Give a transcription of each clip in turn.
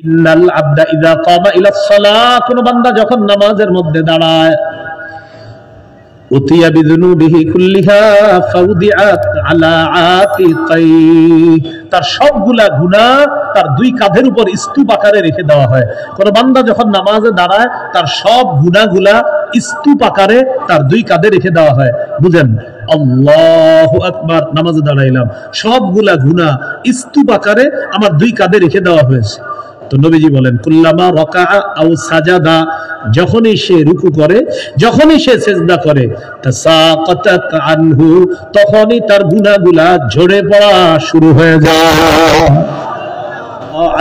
ইন্নাল আবদা ইযা কামা ইলাস সালাহ, কোন বান্দা যখন নামাজের মধ্যে দাঁড়ায়, উতিয়া বিযুনুবিহি কুল্লিহা ফাউদিআত আলা আতিকাই, তার সবগুলা গুনাহ তার দুই কাঁধের উপর স্তূপ আকারে রেখে দেওয়া হয়। কোন বান্দা যখন নামাজে দাঁড়ায় তার সব গুনাহগুলা স্তূপ আকারে তার দুই কাঁধে রেখে দেওয়া হয়। বুঝেন, আল্লাহু আকবার, নামাজে দাঁড়াইলাম, সবগুলা গুনাহ স্তূপ আকারে আমার দুই কাঁধে রেখে দেওয়া হয়েছে। তো নবীজি বলেন, কুল্লামা রাকাআ আও সাজাদা, যখনই সে রুকু করে, যখনই সে সিজদা করে, তাসাকাতাত আনহু, তখনই তার গুনাহগুলা ঝরে পড়া শুরু হয়ে যায়।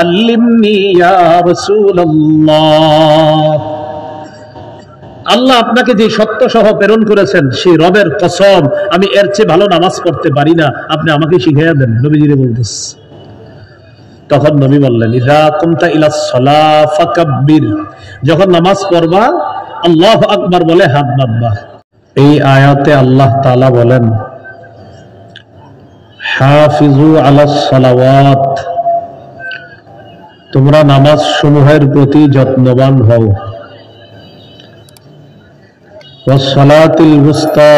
আল্লিমনি ইয়া রাসূলুল্লাহ, আল্লাহ আপনাকে যে সত্য সহ প্রেরণ করেছেন সেই রবের কসম, আমি এর চেয়ে ভালো নামাজ পড়তে পারি না, আপনি আমাকে শিখিয়ে দেন। নবীজিরে বলতেছে। তখন নবী বললেন, ইযা কুমতা ইলাস সালাহ ফাকাব্বির, যখন নামাজ পড়বা আল্লাহু আকবার বলে হাত বাঁধবা। এই আয়াতে আল্লাহ তাআলা বলেন, হাফিজু আলাস সালাওয়াত, তোমরা নামাজ সমূহের প্রতি যত্নবান হও, ওয়াস সালাতিল উসতা,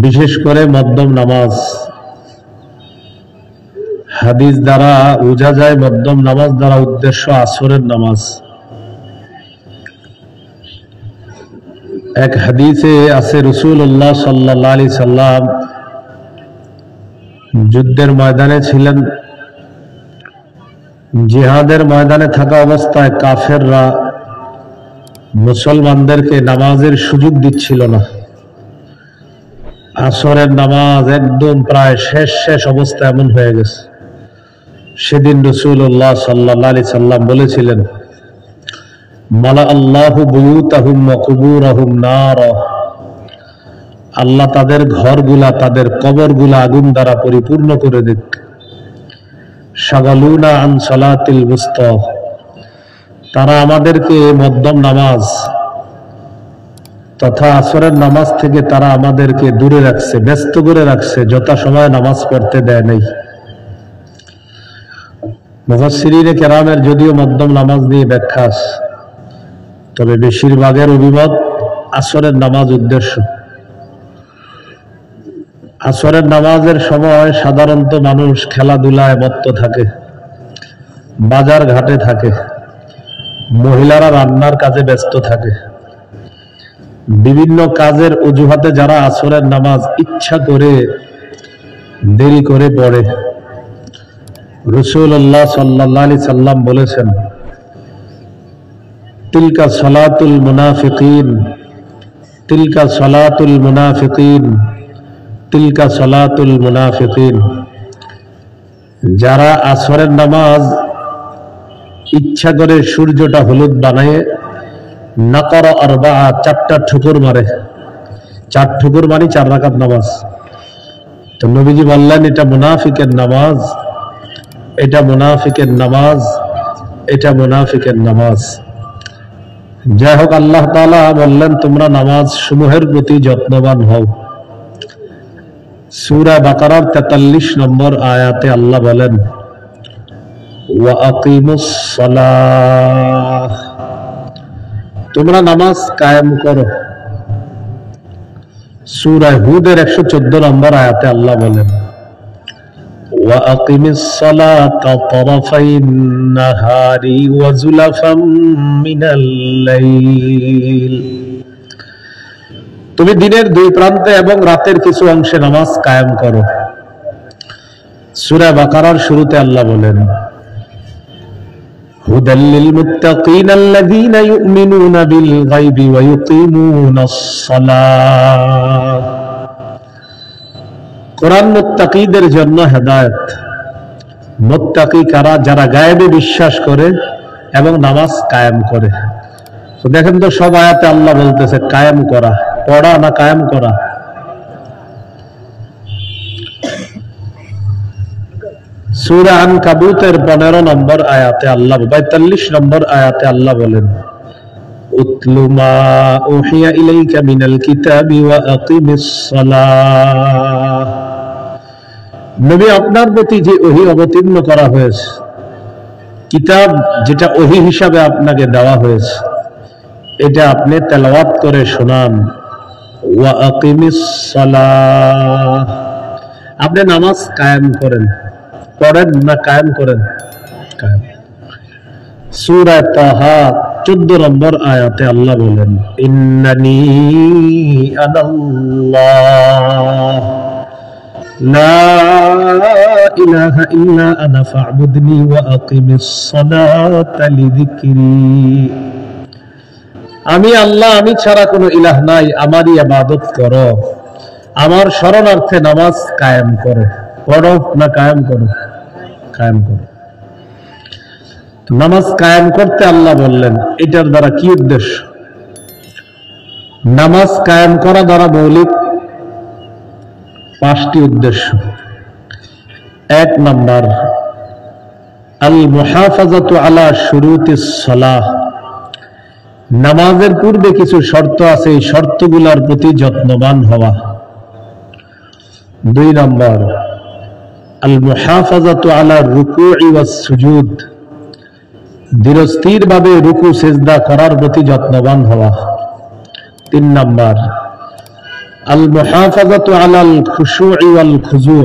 বিশেষ করে মধ্যম নামাজ। হাদিস দ্বারা বোঝা যায় মধ্যম নামাজ দ্বারা উদ্দেশ্য আসরের নামাজ। এক হাদিসে আছে রাসূলুল্লাহ সাল্লাল্লাহু আলাইহি সাল্লাম যুদ্ধের ময়দানে ছিলেন। জিহাদের ময়দানে থাকা অবস্থায় কাফেররা মুসলমানদেরকে নামাজের সুযোগ দিচ্ছিল না। আসরের নামাজ একদম প্রায় শেষ অবস্থা এমন হয়ে গেছে। সেদিন রাসূলুল্লাহ সাল্লাল্লাহু আলাইহি সাল্লাম বলেছিলেন, মালা আল্লাহু বুয়ুতাহুম ওয়া কুবুরাহুম নার, আল্লাহ তাদের ঘরগুলা, তাদের কবরগুলা আগুন দ্বারা পরিপূর্ণ করে দিক। শাগালুনা আন সালাতিল উসতা, তারা আমাদেরকে মধ্যম নামাজ তথা আসরের নামাজ থেকে তারা আমাদেরকে দূরে রাখছে, ব্যস্ত করে রাখছে, যথাসময়ে নামাজ পড়তে দেয় নাই। মুফাসসিরিনে কেরামের যদিও মধ্যম নামাজ নিয়ে ব্যাখ্যা আছে, তবে বেশিরভাগের অভিমত আসরের নামাজ উদ্দেশ্য। আসরের নামাজের সময় সাধারণত মানুষ খেলাধুলায় মত্ত থাকে, বাজার ঘাটে থাকে, মহিলারা রান্নার কাজে ব্যস্ত থাকে। বিভিন্ন কাজের অজুহাতে যারা আসরের নামাজ ইচ্ছা করে দেরি করে পড়ে, রাসূলুল্লাহ সাল্লাল্লাহু আলাইহি সাল্লাম বলেছেন, তিলকা সালাতুল মুনাফিকিন, তিলকা সালাতুল মুনাফিকিন, তিলকা সালাতুল মুনাফিকিন। যারা আসরের নামাজ ইচ্ছা করে সূর্যটা হলুদ বানায়, নাকারা আরবা, চারটা ঠুকুর মারে, 4 ঠুকুর মানে 4 রাকাত নামাজ। তো নবীজি বললেন, এটা মুনাফিকের নামাজ, এটা মুনাফিকের নামাজ, এটা মুনাফিকের নামাজ। যাই হোক, আল্লাহ তাআলা বললেন, তোমরা নামাজ সমূহের প্রতি যত্নবান হও। সূরা বাকারার 43 নম্বর আয়াতে আল্লাহ বলেন, ওয়া আকিমুস সালাহ, তোমরা নামাজ কায়েম করো। সূরা হুদের 114 নম্বর আয়াতে আল্লাহ বলেন, ওয়া আকিমিস সালাতা তারাফাইন নাহারি ওয়া যুলাফাম মিনাল লাইল, তুমি দিনের 2 প্রান্তে এবং রাতের কিছু অংশে নামাজ কায়েম করো। সূরা বাকারার শুরুতে আল্লাহ বলেন, হুদাল লিল মুত্তাকিন আল্লাযীনা ইউমিনুনা বিল গায়বি ওয়া ইউকিমুনাস সালাহ, কোরআন মুত্তাকিদের জন্য হেদায়েত। মুত্তাকি কারা? যারা গায়েবে বিশ্বাস করে এবং নামাজ কায়েম করে। তো দেখেন তো, সব আয়াতে আল্লাহ বলতেছে কায়েম করা, পড়া না কায়েম করা। সূরা আনকাবুতের 15 নম্বর আয়াতে আল্লাহ, 42 নম্বর আয়াতে আল্লাহ বলেন, উতলু মা উহিয়া ইলাইকা মিনাল কিতাবি ওয়া আকিমিস সালাহ, নবী আপনার প্রতি যে ওহী অবতীর্ণ করা হয়েছে কিতাব যেটা ওহী হিসাবে আপনাকে দেওয়া হয়েছে এটা আপনি তেলাওয়াত করে শোনান। ওয়া আকিমিস সালাহ, আপনি নামাজ কায়েম করেন, পড়েন না কায়েম করেন? কায়েম। সূরা তাহা 14 নম্বর আয়াতে আল্লাহ বলেন, ইন্নানি আনাল্লাহ লা ইলাহা ইল্লা আনা ফা'বুদনি ওয়া আকিমিস সালাতা লিযিকরি। আমি আল্লাহ, আমি ছাড়া কোনো ইলাহ নাই, আমারই ইবাদত করো, আমার শরণার্থে নামাজ কায়েম করো। পড়ো না কায়েম করো? কায়েম করো। নামাজ কায়েম করতে আল্লাহ বললেন, এটার দ্বারা কি উদ্দেশ্য? নামাজ কায়েম করা দ্বারা মৌলিক 5টি উদ্দেশ্য। 1 নাম্বার, আল মুহাফাজাতু আলা শুরুতিস সালাহ, নামাজের পূর্বে কিছু শর্ত আছে, এই শর্তগুলোর প্রতি যত্নবান হওয়া। 2 নাম্বার, আল মুহাফাজাতু আলা রুকুই ওয়াস সুজুদ, ধীরস্থির ভাবে রুকু সিজদা করার প্রতি যত্নবান হওয়া। 3 নাম্বার, আল মুহাফাজাতু আলাল খুশুই ওয়াল খুজু,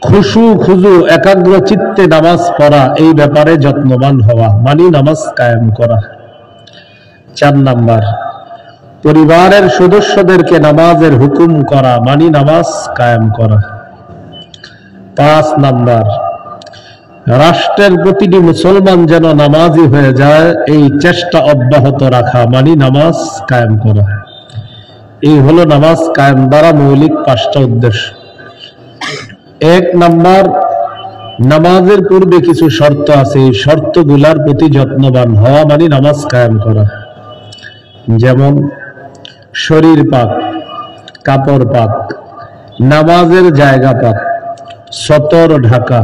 খুশু খুজু একাগ্র চিত্তে নামাজ পড়া, এই ব্যাপারে যত্নবান হওয়া, মানে নামাজ কায়েম করা। 4 নাম্বার, পরিবারের সদস্যদেরকে নামাজের হুকুম করা, মানে নামাজ কায়েম করা। 5 নাম্বার, রাষ্ট্রের প্রতিটি মুসলমান যেন নামাজি হয়ে যায়, এই চেষ্টা অব্যাহত রাখা, মানে নামাজ কায়েম করা। এই হলো নামাজ কায়েম দ্বারা মৌলিক 5টা উদ্দেশ্য। 1 নাম্বার, নামাজের পূর্বে কিছু শর্ত আছে, এই শর্তগুলার প্রতি যত্নবান হওয়া, মানে নামাজ কায়েম করা। যেমন শরীর পাক, কাপড় পাক, নামাজের জায়গা পাক, সতর ঢাকা,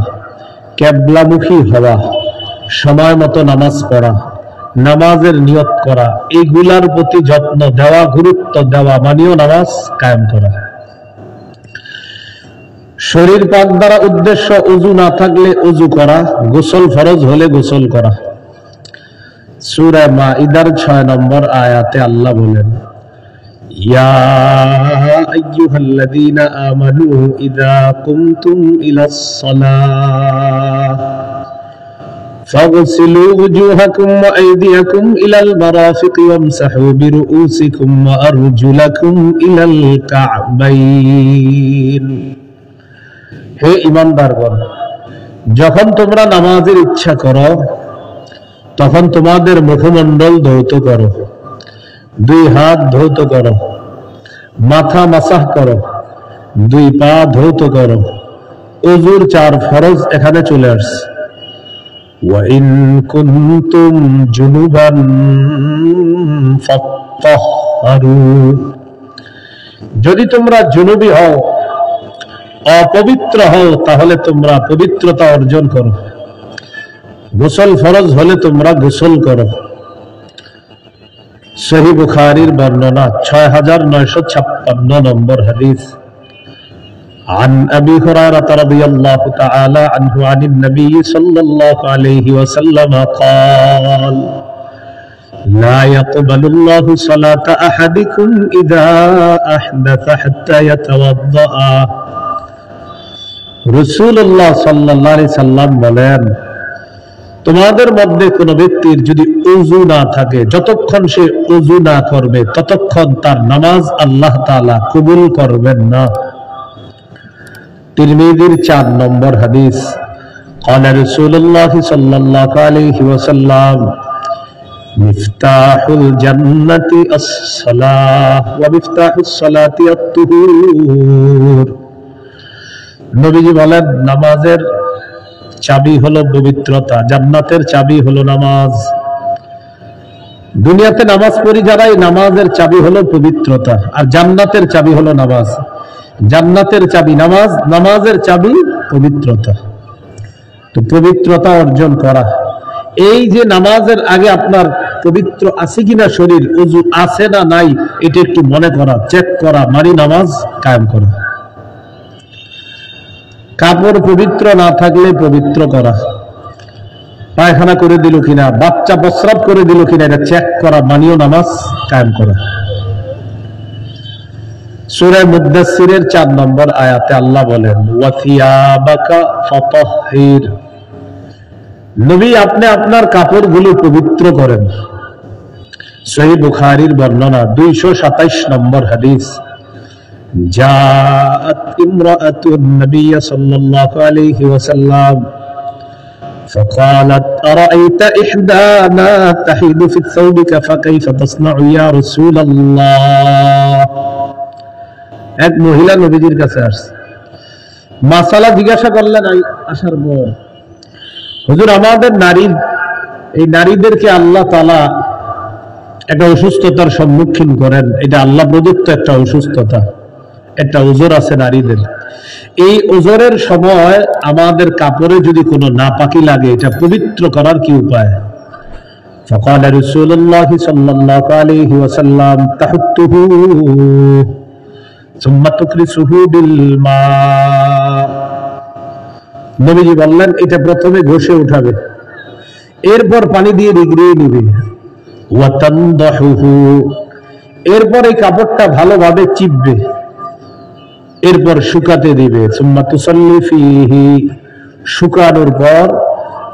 কেবলামুখী হওয়া, সময় মতো নামাজ পড়া, নামাজের নিয়ত করা, এইগুলার প্রতি যত্ন দেওয়া, গুরুত্ব দেওয়া, মানেও নামাজ কায়েম করা। শরীর পাক দ্বারা উদ্দেশ্য ওযু না থাকলে ওযু করা, গোসল ফরজ হলে গোসল করা। সূরা মাইদার 6 নম্বর আয়াতে আল্লাহ বলেন, ইয়া আইয়ুহাল্লাযীনা আমানু ইযা কুমতুম ইলাস সালাহ ফাগসিলু ওয়ুজুহাকুম ওয়া আইদিয়াকুম ইলাল মারাফিকি ওয়ামসাহু বিরুউসিকুম ওয়া আরজুলাকুম ইলাল কা'বাইন। হে ঈমানদারগণ, যখন তোমরা নামাজের ইচ্ছা করো তখন তোমাদের মুখমণ্ডল ধৌত করো, 2 হাত ধৌত করো, মাথা মাসাহ করো, 2 পা ধৌত করো। ওযুর 4 ফরজ এখানে চলে আসছে। ওয়া ইন কুনতুম জুনুবান ফাত্তাহহারু, যদি তোমরা জুনুবী হও, অপবিত্র হও, তাহলে তোমরা পবিত্রতা অর্জন করো। গোসল ফরজ হলে তোমরা গোসল করো। সহিহ বুখারীর বর্ণনা 6956 নম্বর হাদিস। عن أبي هريرة رضي الله تعالى عنه عن النبي صلى الله عليه وسلم قال لا يقبل الله صلاة أحدكم إذا أحدث حتى يتوضأ। রাসূলুল্লাহ সাল্লাল্লাহু আলাইহি সাল্লাম বলেন, তোমাদের মধ্যে কোন ব্যক্তির যদি ওযু না থাকে, যতক্ষণ সে ওযু না করবে ততক্ষণ তার নামাজ আল্লাহ তাআলা কবুল করবেন না। তিরমিজির 4 নম্বর হাদিস। قال رسول الله صلى الله عليه وسلم مفتاح الجنة الصلاة ومفتاح الصلاة الطهور। নবীজি বলেন, নামাজের চাবি হলো পবিত্রতা, জান্নাতের চাবি হলো নামাজ। দুনিয়াতে নামাজ পড়ি যারাই, নামাজের চাবি হলো পবিত্রতা, আর জান্নাতের চাবি হলো নামাজ। জান্নাতের চাবি নামাজ, নামাজের চাবি পবিত্রতা। তো পবিত্রতা অর্জন করা, এই যে নামাজের আগে আপনার পবিত্র আছে কিনা শরীর, ওযু আছে না নাই, এটা একটু মনে করা, চেক করা, মানে নামাজ কায়েম করা। কাপড় পবিত্র না থাকলে পবিত্র করা, পায়খানা করে দিল কিনা, বাচ্চা প্রস্রাব করে দিল কিনা, এটা চেক করা মানিও নামাজ কায়েম করা। সূরা মুদ্দাসসিরের 4 নম্বর আয়াতে আল্লাহ বলেন, ওয়া থিয়াবাকা ফাতাহহির, নবী আপনি আপনার কাপড়গুলো পবিত্র করেন। সহিহ বুখারীর বর্ণনা 227 নম্বর হাদিস, জাআত ইমরাআতুন নবী সাল্লাল্লাহু আলাইহি ওয়াসাল্লাম فقالت أرأيت إحدانا تحيض في ثوبك فكيف تصنع يا رسول الله। এক মহিলা নবীজির কাছে আসছে, মাসালা জিজ্ঞাসা করলেন। আসার পর, হুজুর আমাদের নারীদেরকে আল্লাহ তাআলা একটা অসুস্থতার সম্মুখীন করেন, এটা আল্লাহ প্রদত্ত একটা অসুস্থতা, একটা ওজর আছে নারীদের। এই ওজরের সময় আমাদের কাপড়ে যদি কোনো নাপাকি লাগে, এটা পবিত্র করার কি উপায়? فقال رسول الله صلى الله عليه وسلم تحته ثم تكرسه بالماء। নবীজি বললেন, এটা প্রথমে ঘষে উঠাবে, এরপর পানি দিয়ে রিগড়িয়ে নিবে, ওয়া তানদাহুহু, এরপর এই কাপড়টা ভালোভাবে চিপবে, এরপর শুকাতে দিবে, সুম্মা তুসাল্লি ফীহি, শুকানোর পর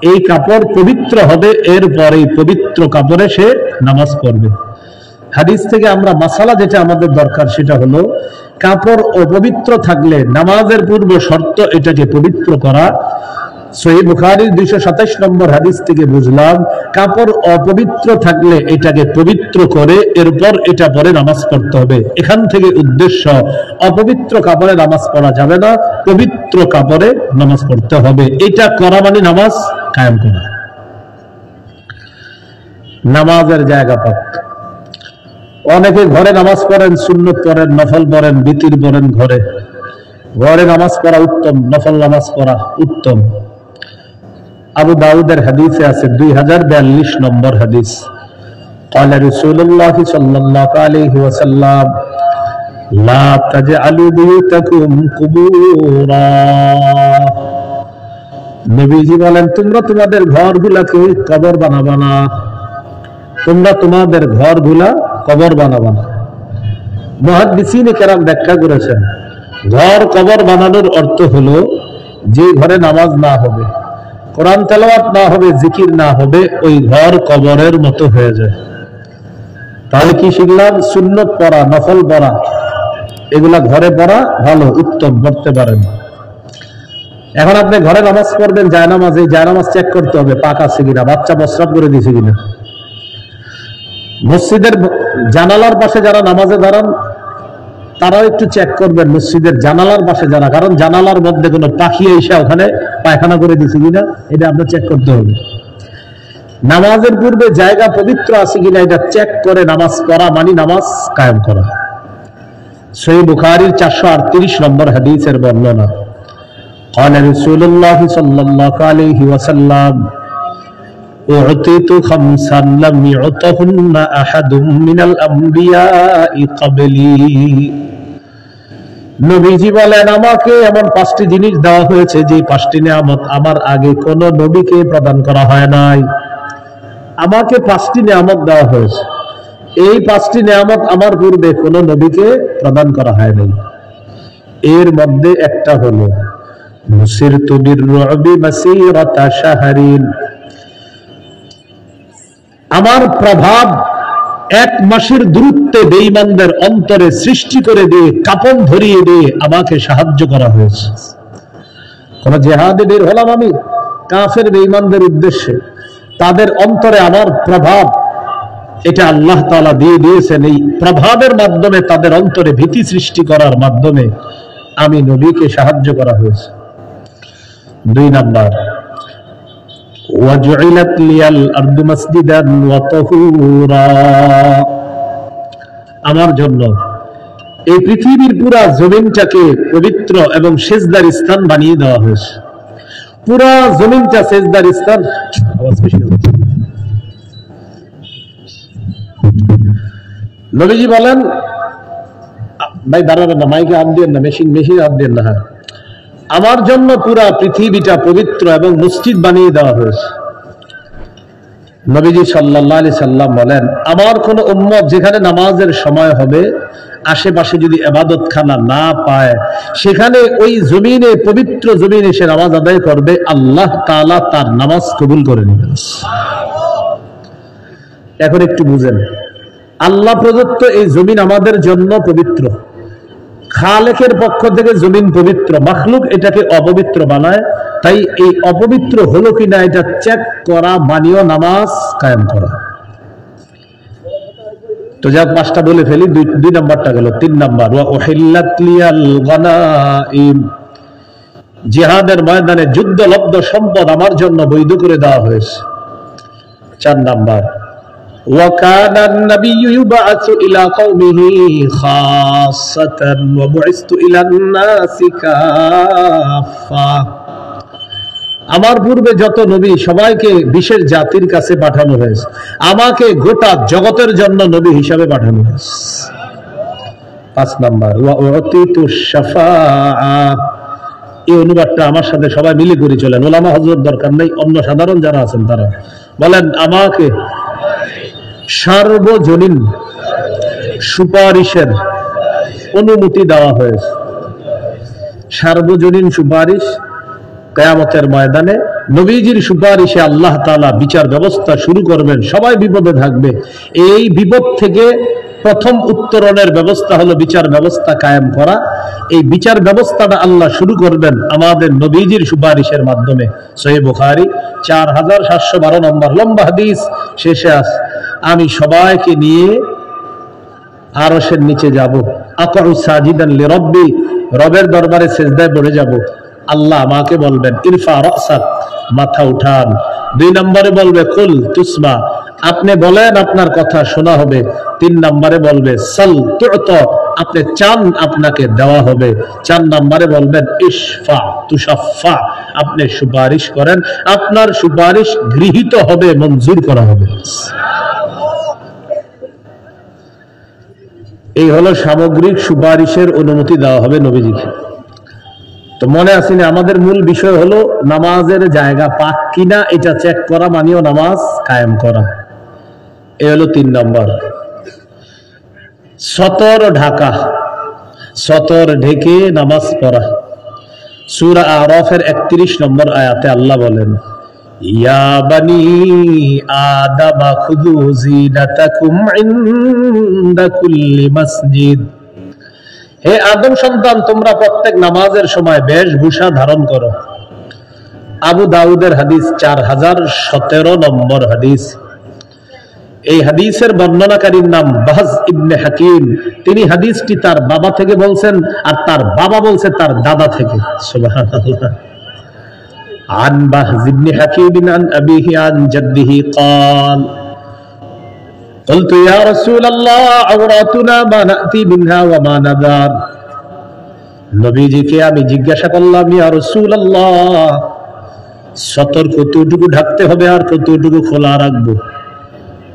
এই কাপড় পবিত্র হবে, এরপর এই পবিত্র কাপড়ে সে নামাজ পড়বে। হাদিস থেকে আমরা মাসালা যেটা আমাদের দরকার সেটা হলো, কাপড় অপবিত্র থাকলে নামাজের পূর্ব শর্ত এটাকে পবিত্র করা। সহিহ বুখারীর 227 নম্বর হাদিস থেকে বুঝলাম, কাপড় অপবিত্র থাকলে এটাকে পবিত্র করে এরপর এটা পরে নামাজ পড়তে হবে। এখান থেকে উদ্দেশ্য, অপবিত্র কাপড়ে নামাজ পড়া যাবে না, পবিত্র কাপড়ে নামাজ পড়তে হবে। এটা করা মানে নামাজ কায়েম করা। নামাজের জায়গা পাক, অনেকে ঘরে নামাজ পড়েন, সুন্নত পড়েন, নফল পড়েন, বিতির পড়েন। ঘরে নামাজ পড়া উত্তম, নফল নামাজ পড়া উত্তম। আবু দাউদের হাদিসে আছে 2042 নম্বর হাদিস, قال رسول الله صلى الله عليه وسلم لا تجعلوا بيوتكم قبورا। নবীজি বলেন, তোমরা তোমাদের ঘরগুলাকে কবর বানাবা না, তোমরা তোমাদের ঘরগুলা কবর বানাবা না। মুহাদ্দিসিনে কেরাম ব্যাখ্যা করেছেন, ঘর কবর বানানোর অর্থ হলো, যে ঘরে নামাজ না হবে, কোরআন তেলাওয়াত না হবে, জিকির না হবে, ওই ঘর কবরের মতো হয়ে যায়। তাহলে কি শিখলাম? সুন্নত পড়া, নফল পড়া, এগুলা ঘরে পড়া ভালো, উত্তম, পড়তে পারেন। এখন আপনি ঘরে নামাজ পড়বেন, জায়নামাজ, এই জায়নামাজ চেক করতে হবে পাক আছে কিনা, বাচ্চা প্রস্রাব করে দিয়েছে কিনা। মসজিদের জানালার পাশে যারা নামাজে দাঁড়ান, তারাও একটু চেক করবেন মসজিদের জানালার পাশে যারা, কারণ জানালার মধ্যে কোনো পাখি এসে ওখানে পায়খানা করে দিছে কিনা, এটা আপনার চেক করতে হবে। নামাজের পূর্বে জায়গা পবিত্র আছে কিনা, এটা চেক করে নামাজ পড়া মানে নামাজ কায়েম করা। সহিহ বুখারীর 438 নম্বর হাদিসের বর্ণনা, قال رسول الله صلى الله عليه وسلم أعطيت خمسا لم يعطهن أحد من الأنبياء قبلي। নবীজি বলেন, আমাকে এমন 5টি জিনিস দেওয়া হয়েছে যে 5টি নিয়ামত আমার আগে কোন নবীকে প্রদান করা হয় নাই। আমাকে 5টি নিয়ামত দেওয়া হয়েছে, এই 5টি নিয়ামত আমার পূর্বে কোন নবীকে প্রদান করা হয় নাই। এর মধ্যে একটা হলো নুসিরতু বির-রু'বি মাসীরাতা শাহরিন, আমার প্রভাব 1 মাসের দূরত্বে বেঈমানদের অন্তরে সৃষ্টি করে দিয়ে, কাপন ধরিয়ে দিয়ে আমাকে সাহায্য করা হয়েছে। কোন জিহাদে বের হলাম আমি কাফের বেঈমানদের উদ্দেশ্যে, তাদের অন্তরে আমার প্রভাব, এটা আল্লাহ তাআলা দিয়ে দিয়েছেন। এই প্রভাবের মাধ্যমে তাদের অন্তরে ভীতি সৃষ্টি করার মাধ্যমে আমি নবীকে সাহায্য করা হয়েছে। 2 নাম্বার, ওয়াজুইলাত লিয়াল আরদু মাসজিদান ওয়া তাহুরা, আমার জন্য এই পৃথিবীর পুরা জমিনটাকে পবিত্র এবং সেজদার স্থান বানিয়ে দেওয়া হয়েছে। পুরা জমিনটা সেজদার স্থান। আওয়াজ বেশি হচ্ছে। নবীজি বলেন, ভাই দাঁড়াবেন না, মাইকে হাত দিয়েন না, মেশিন হাত দিয়েন না। আমার জন্য পুরা পৃথিবীটা পবিত্র এবং মসজিদ বানিয়ে দেওয়া হয়েছে। নবীজি সাল্লাল্লাহু আলাইহি সাল্লাম বলেন, আমার কোন উম্মত যেখানে নামাজের সময় হবে আশেপাশে যদি ইবাদতখানা না পায়, সেখানে ওই জমিনে, পবিত্র জমিনে সে নামাজ আদায় করবে, আল্লাহ তাআলা তার নামাজ কবুল করে নেবেন। এখন একটু বুঝেন, আল্লাহ প্রদত্ত এই জমিন আমাদের জন্য পবিত্র, খালেকের পক্ষ থেকে জমিন পবিত্র, মাখলুক এটাকে অপবিত্র বানায়। তাই এই অপবিত্র হলো কিনা এটা চেক করা মানিও নামাজ কায়েম করা। তো যাক, 5টা বলে ফেলি, 2 নাম্বারটা গেল। 3 নাম্বার, ওয়া উহিল্লাত লিয়াল গানাইম, জিহাদের ময়দানে যুদ্ধলব্ধ সম্পদ আমার জন্য বৈধ করে দেওয়া হয়েছে। 4 নাম্বার, ওয়া কানা আন-নাবিয়্যু ইউবআসু ইলা কওমিহি খাসাতান ওয়া বুইসতু ইলান নাসি কাফা, আমার পূর্বে যত নবী সবাইকে বিশেষ জাতির কাছে পাঠানো হয়েছে, আমাকে গোটা জগতের জন্য নবী হিসাবে পাঠানো হয়েছে। 5 নাম্বার, ওয়া উতিতু শাফাআ, এই অনুবাদটা আমার সাথে সবাই মিলে করে চলেন, ওলামা হযরত দরকার নেই, অন্য সাধারণ যারা আছেন তারা বলেন, আমাকে সার্বজনীন সুপারিশের অনুমতি দেওয়া হয়েছে। সার্বজনীন সুপারিশ, কিয়ামতের ময়দানে নবীজির সুপারিশে আল্লাহ তাআলা বিচার ব্যবস্থা শুরু করবেন, সবাই বিপদে থাকবে। এই বিপদ থেকে প্রথম উত্তরণের ব্যবস্থা হলো বিচার ব্যবস্থা কায়েম করা। এই বিচার ব্যবস্থাটা আল্লাহ শুরু করবেন আমাদের নবীজির সুপারিশের মাধ্যমে। সহিহ বুখারী 4712 নম্বর লম্বা হাদিস, শেষে আছে, আমি সবাইকে নিয়ে আরশের নিচে যাব, আকাউ সাজিদান লিরাব্বি, রবের দরবারে সিজদায় পড়ে যাব। আল্লাহ আমাকে বলবেন, ইরফা রাসাক, মাথা উঠান। 2 নম্বরে বলবে, কুল তুসমা, আপনি বলেন আপনার কথা শোনা হবে। 3 নম্বরে বলবে, সাল তু'তা, আপনি চান আপনাকে দেওয়া হবে। 4 নম্বরে বলবেন, ইশফা তুশাফা, আপনি সুপারিশ করেন, আপনার সুপারিশ গৃহীত হবে, মঞ্জুর করা হবে। এই হলো সামগ্রিক সুপারিশের অনুমতি দেওয়া হবে নবীজিকে। তো মনে আছে না, আমাদের মূল বিষয় হলো নামাজের জায়গা পাক কিনা এটা চেক করা, মানিও নামাজ কায়েম করা। এই হলো 3 নম্বর। সতর ঢাকা, সতর ঢেকে নামাজ পড়া। সূরা আরাফের 31 নম্বর আয়াতে আল্লাহ বলেন, ইয়া বানি আদম খুযু জিনাতাকুম ইনদা কুল্লি মসজিদ, হে আদম সন্তান, তোমরা প্রত্যেক নামাজের সময় বেশভূষা ধারণ করো। আবু দাউদের হাদিস, 4017 নম্বর হাদিস। এই হাদিসের বর্ণনাকারীর নাম বাহজ ইবনে হাকিম। তিনি হাদিসটি তার বাবা থেকে বলছেন, আর তার বাবা বলছে তার দাদা থেকে। সুবহানাল্লাহ। আন বাহজ ইবনে হাকিম আন আবিহি আন জাদ্দিহি قال قلت يا رسول الله عوراتنا ما نأتي منها وما نذار, নবীজিকে আমি জিজ্ঞাসা করলাম, ইয়া রাসূলুল্লাহ, সতর কতটুকু ঢাকতে হবে আর কতটুকু খোলা রাখবো?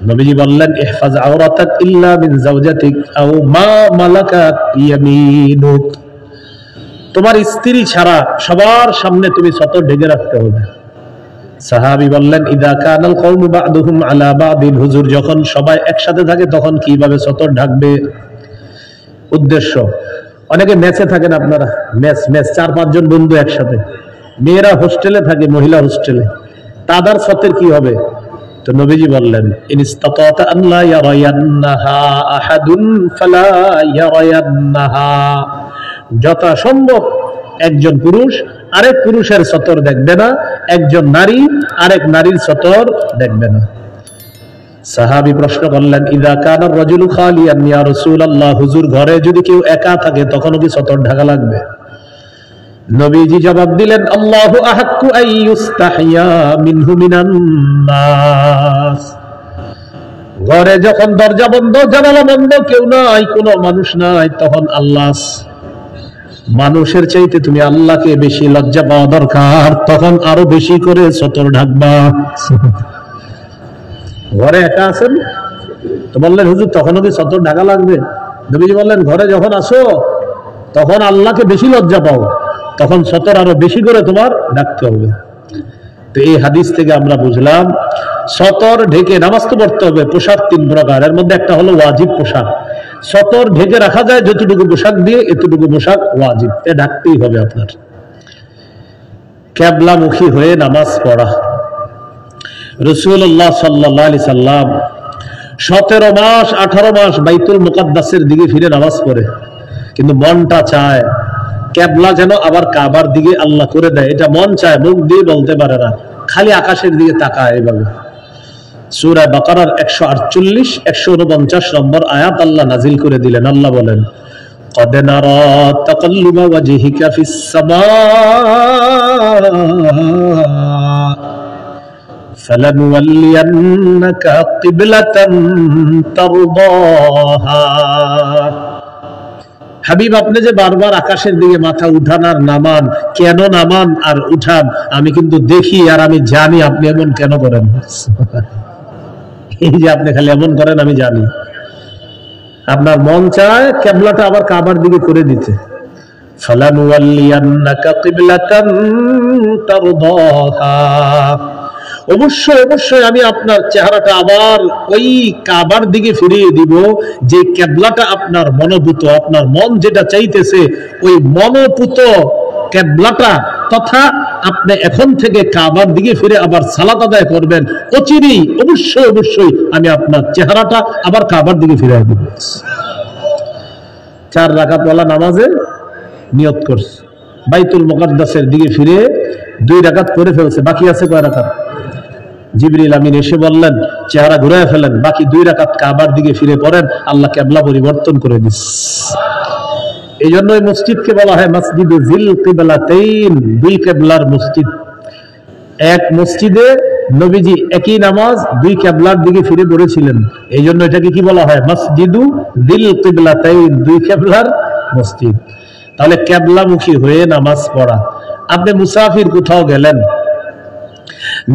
নবীজি বললেন, ইহফাজ আওরাতাক ইল্লা মিন যাওজাতিক আও মা মালাকাত ইয়ামিনুক, তোমার স্ত্রী ছাড়া সবার সামনে তুমি সতর ঢেকে রাখতে হবে। সাহাবী বললেন, ইদা কানাল কওমু বা'দুহুম আলা বা'দিন, হুজুর যখন সবাই একসাথে থাকে তখন কিভাবে সতর ঢাকবে? উদ্দেশ্য, অনেকে মেসে থাকেন, আপনারা মেস 4-5 জন বন্ধু একসাথে, মেয়েরা হোস্টেলে থাকে, মহিলা হোস্টেলে, তাদের সতের কি হবে? তো নবীজি বললেন, ইনস্তাতাতা আন লা ইয়ারায়ান্নাহা আহাদুন ফালা ইয়ারায়ান্নাহা, যথাসম্ভব একজন পুরুষ আরেক পুরুষের সতর দেখবে না, একজন নারী আরেক নারীর সতর দেখবে না। সাহাবী প্রশ্ন করলেন, ইযা কানা রাজুলু খালিয়ান ইয়া রাসূলুল্লাহ, হুজুর ঘরে যদি কেউ একা থাকে তখনও কি সতর ঢাকা লাগবে? নবীজি জবাব দিলেন, আল্লাহু আহাক্কু আইয়ুস্তাহিয়া মিনহু মিনান নাস, ঘরে যখন দরজা বন্ধ, জানালা বন্ধ, কেউ নাই, কোনো মানুষ নাই, তখন আল্লাহ, মানুষের চাইতে তুমি আল্লাহকে বেশি লজ্জা পাওয়া দরকার, তখন আরো বেশি করে সতর ঢাকবা। ঘরে একা আছেন তো বললেন, হুজুর তখনও কি সতর ঢাকা লাগবে? নবীজি বললেন, ঘরে যখন আসো তখন আল্লাহকে বেশি লজ্জা পাও, তখন সতর আরো বেশি করে তোমার ঢাকতে হবে। তো এই হাদিস থেকে আমরা বুঝলাম সতর ঢেকে নামাজ তো পড়তে হবে। পোশাক 3 প্রকার, এর মধ্যে একটা হলো ওয়াজিব পোশাক। সতর ঢেকে রাখা যায় যতটুকু পোশাক দিয়ে, এতটুকু পোশাক ওয়াজিব, এ ঢাকতেই হবে আপনার। কিবলামুখী হয়ে নামাজ পড়া। রাসূলুল্লাহ সাল্লাল্লাহু আলাইহি সাল্লাম 17 মাস 18 মাস বাইতুল মুকাদ্দাসের দিকে ফিরে নামাজ পড়ে, কিন্তু মনটা চায় কিবলা যেন আবার কাবার দিকে আল্লাহ করে দেয়। এটা মন চায়, মুখ দিয়ে বলতে পারে না, খালি আকাশের দিকে তাকায় এভাবে। সূরা বাকারার 148 149 নম্বর আয়াত আল্লাহ নাজিল করে দিলেন। আল্লাহ বলেন, قد نرى تقلب وجهك في السماء فلنولينك قبلة ترضاها। হাবিব, আপনি যে বারবার আকাশের দিকে মাথা উঠান আর নামান, কেন নামান আর উঠান আমি কিন্তু দেখি আর আমি জানি আপনি এমন কেন করেন। এই যে আপনি খালি এমন করেন আমি জানি। আপনার মন চায় কিবলাটা আবার কাবার দিকে করে দিতে। ফালানুওয়াল্লিয়ান্নাকা কিবলাতান তারদাহা, অবশ্যই অবশ্যই আমি আপনার চেহারাটা আবার ওই কাবার দিকে ফিরিয়ে দিব যে কিবলাটা আপনার মনোভূত, আপনার মন যেটা চাইতেছে ওই মনোভূত কিবলাটা, তথা আপনি এখন থেকে কাবার দিকে ফিরে আবার সালাত আদায় করবেন। অচিরেই অবশ্যই অবশ্যই আমি আপনার চেহারাটা আবার কাবার দিকে ফিরিয়ে দিব। 4 রাকাত ওয়ালা নামাজে নিয়ত করছে, বাইতুল মুকাদ্দাসের দিকে ফিরে 2 রাকাত করে ফেলছে, বাকি আছে কয় রাকাত? জিবরিল আমিন এসে বললেন চেহারা ঘুরে ফেলেন, বাকি 2 রাকাত কাবার দিকে ফিরে পড়েন, আল্লাহ কিবলা পরিবর্তন করে দিস। এই জন্য এই মসজিদকে বলা হয় মসজিদে জিল কিবলাতাইন, 2 কিবলার মসজিদ। এক মসজিদে নবীজি একই নামাজ 2 কিবলার দিকে ফিরে পড়েছিলেন, এই জন্য এটাকে কি বলা হয়? মসজিদু জিল কিবলাতাইন, 2 কিবলার মসজিদ। তাহলে কিবলামুখী হয়ে নামাজ পড়া। আপনি মুসাফির কোথাও গেলেন,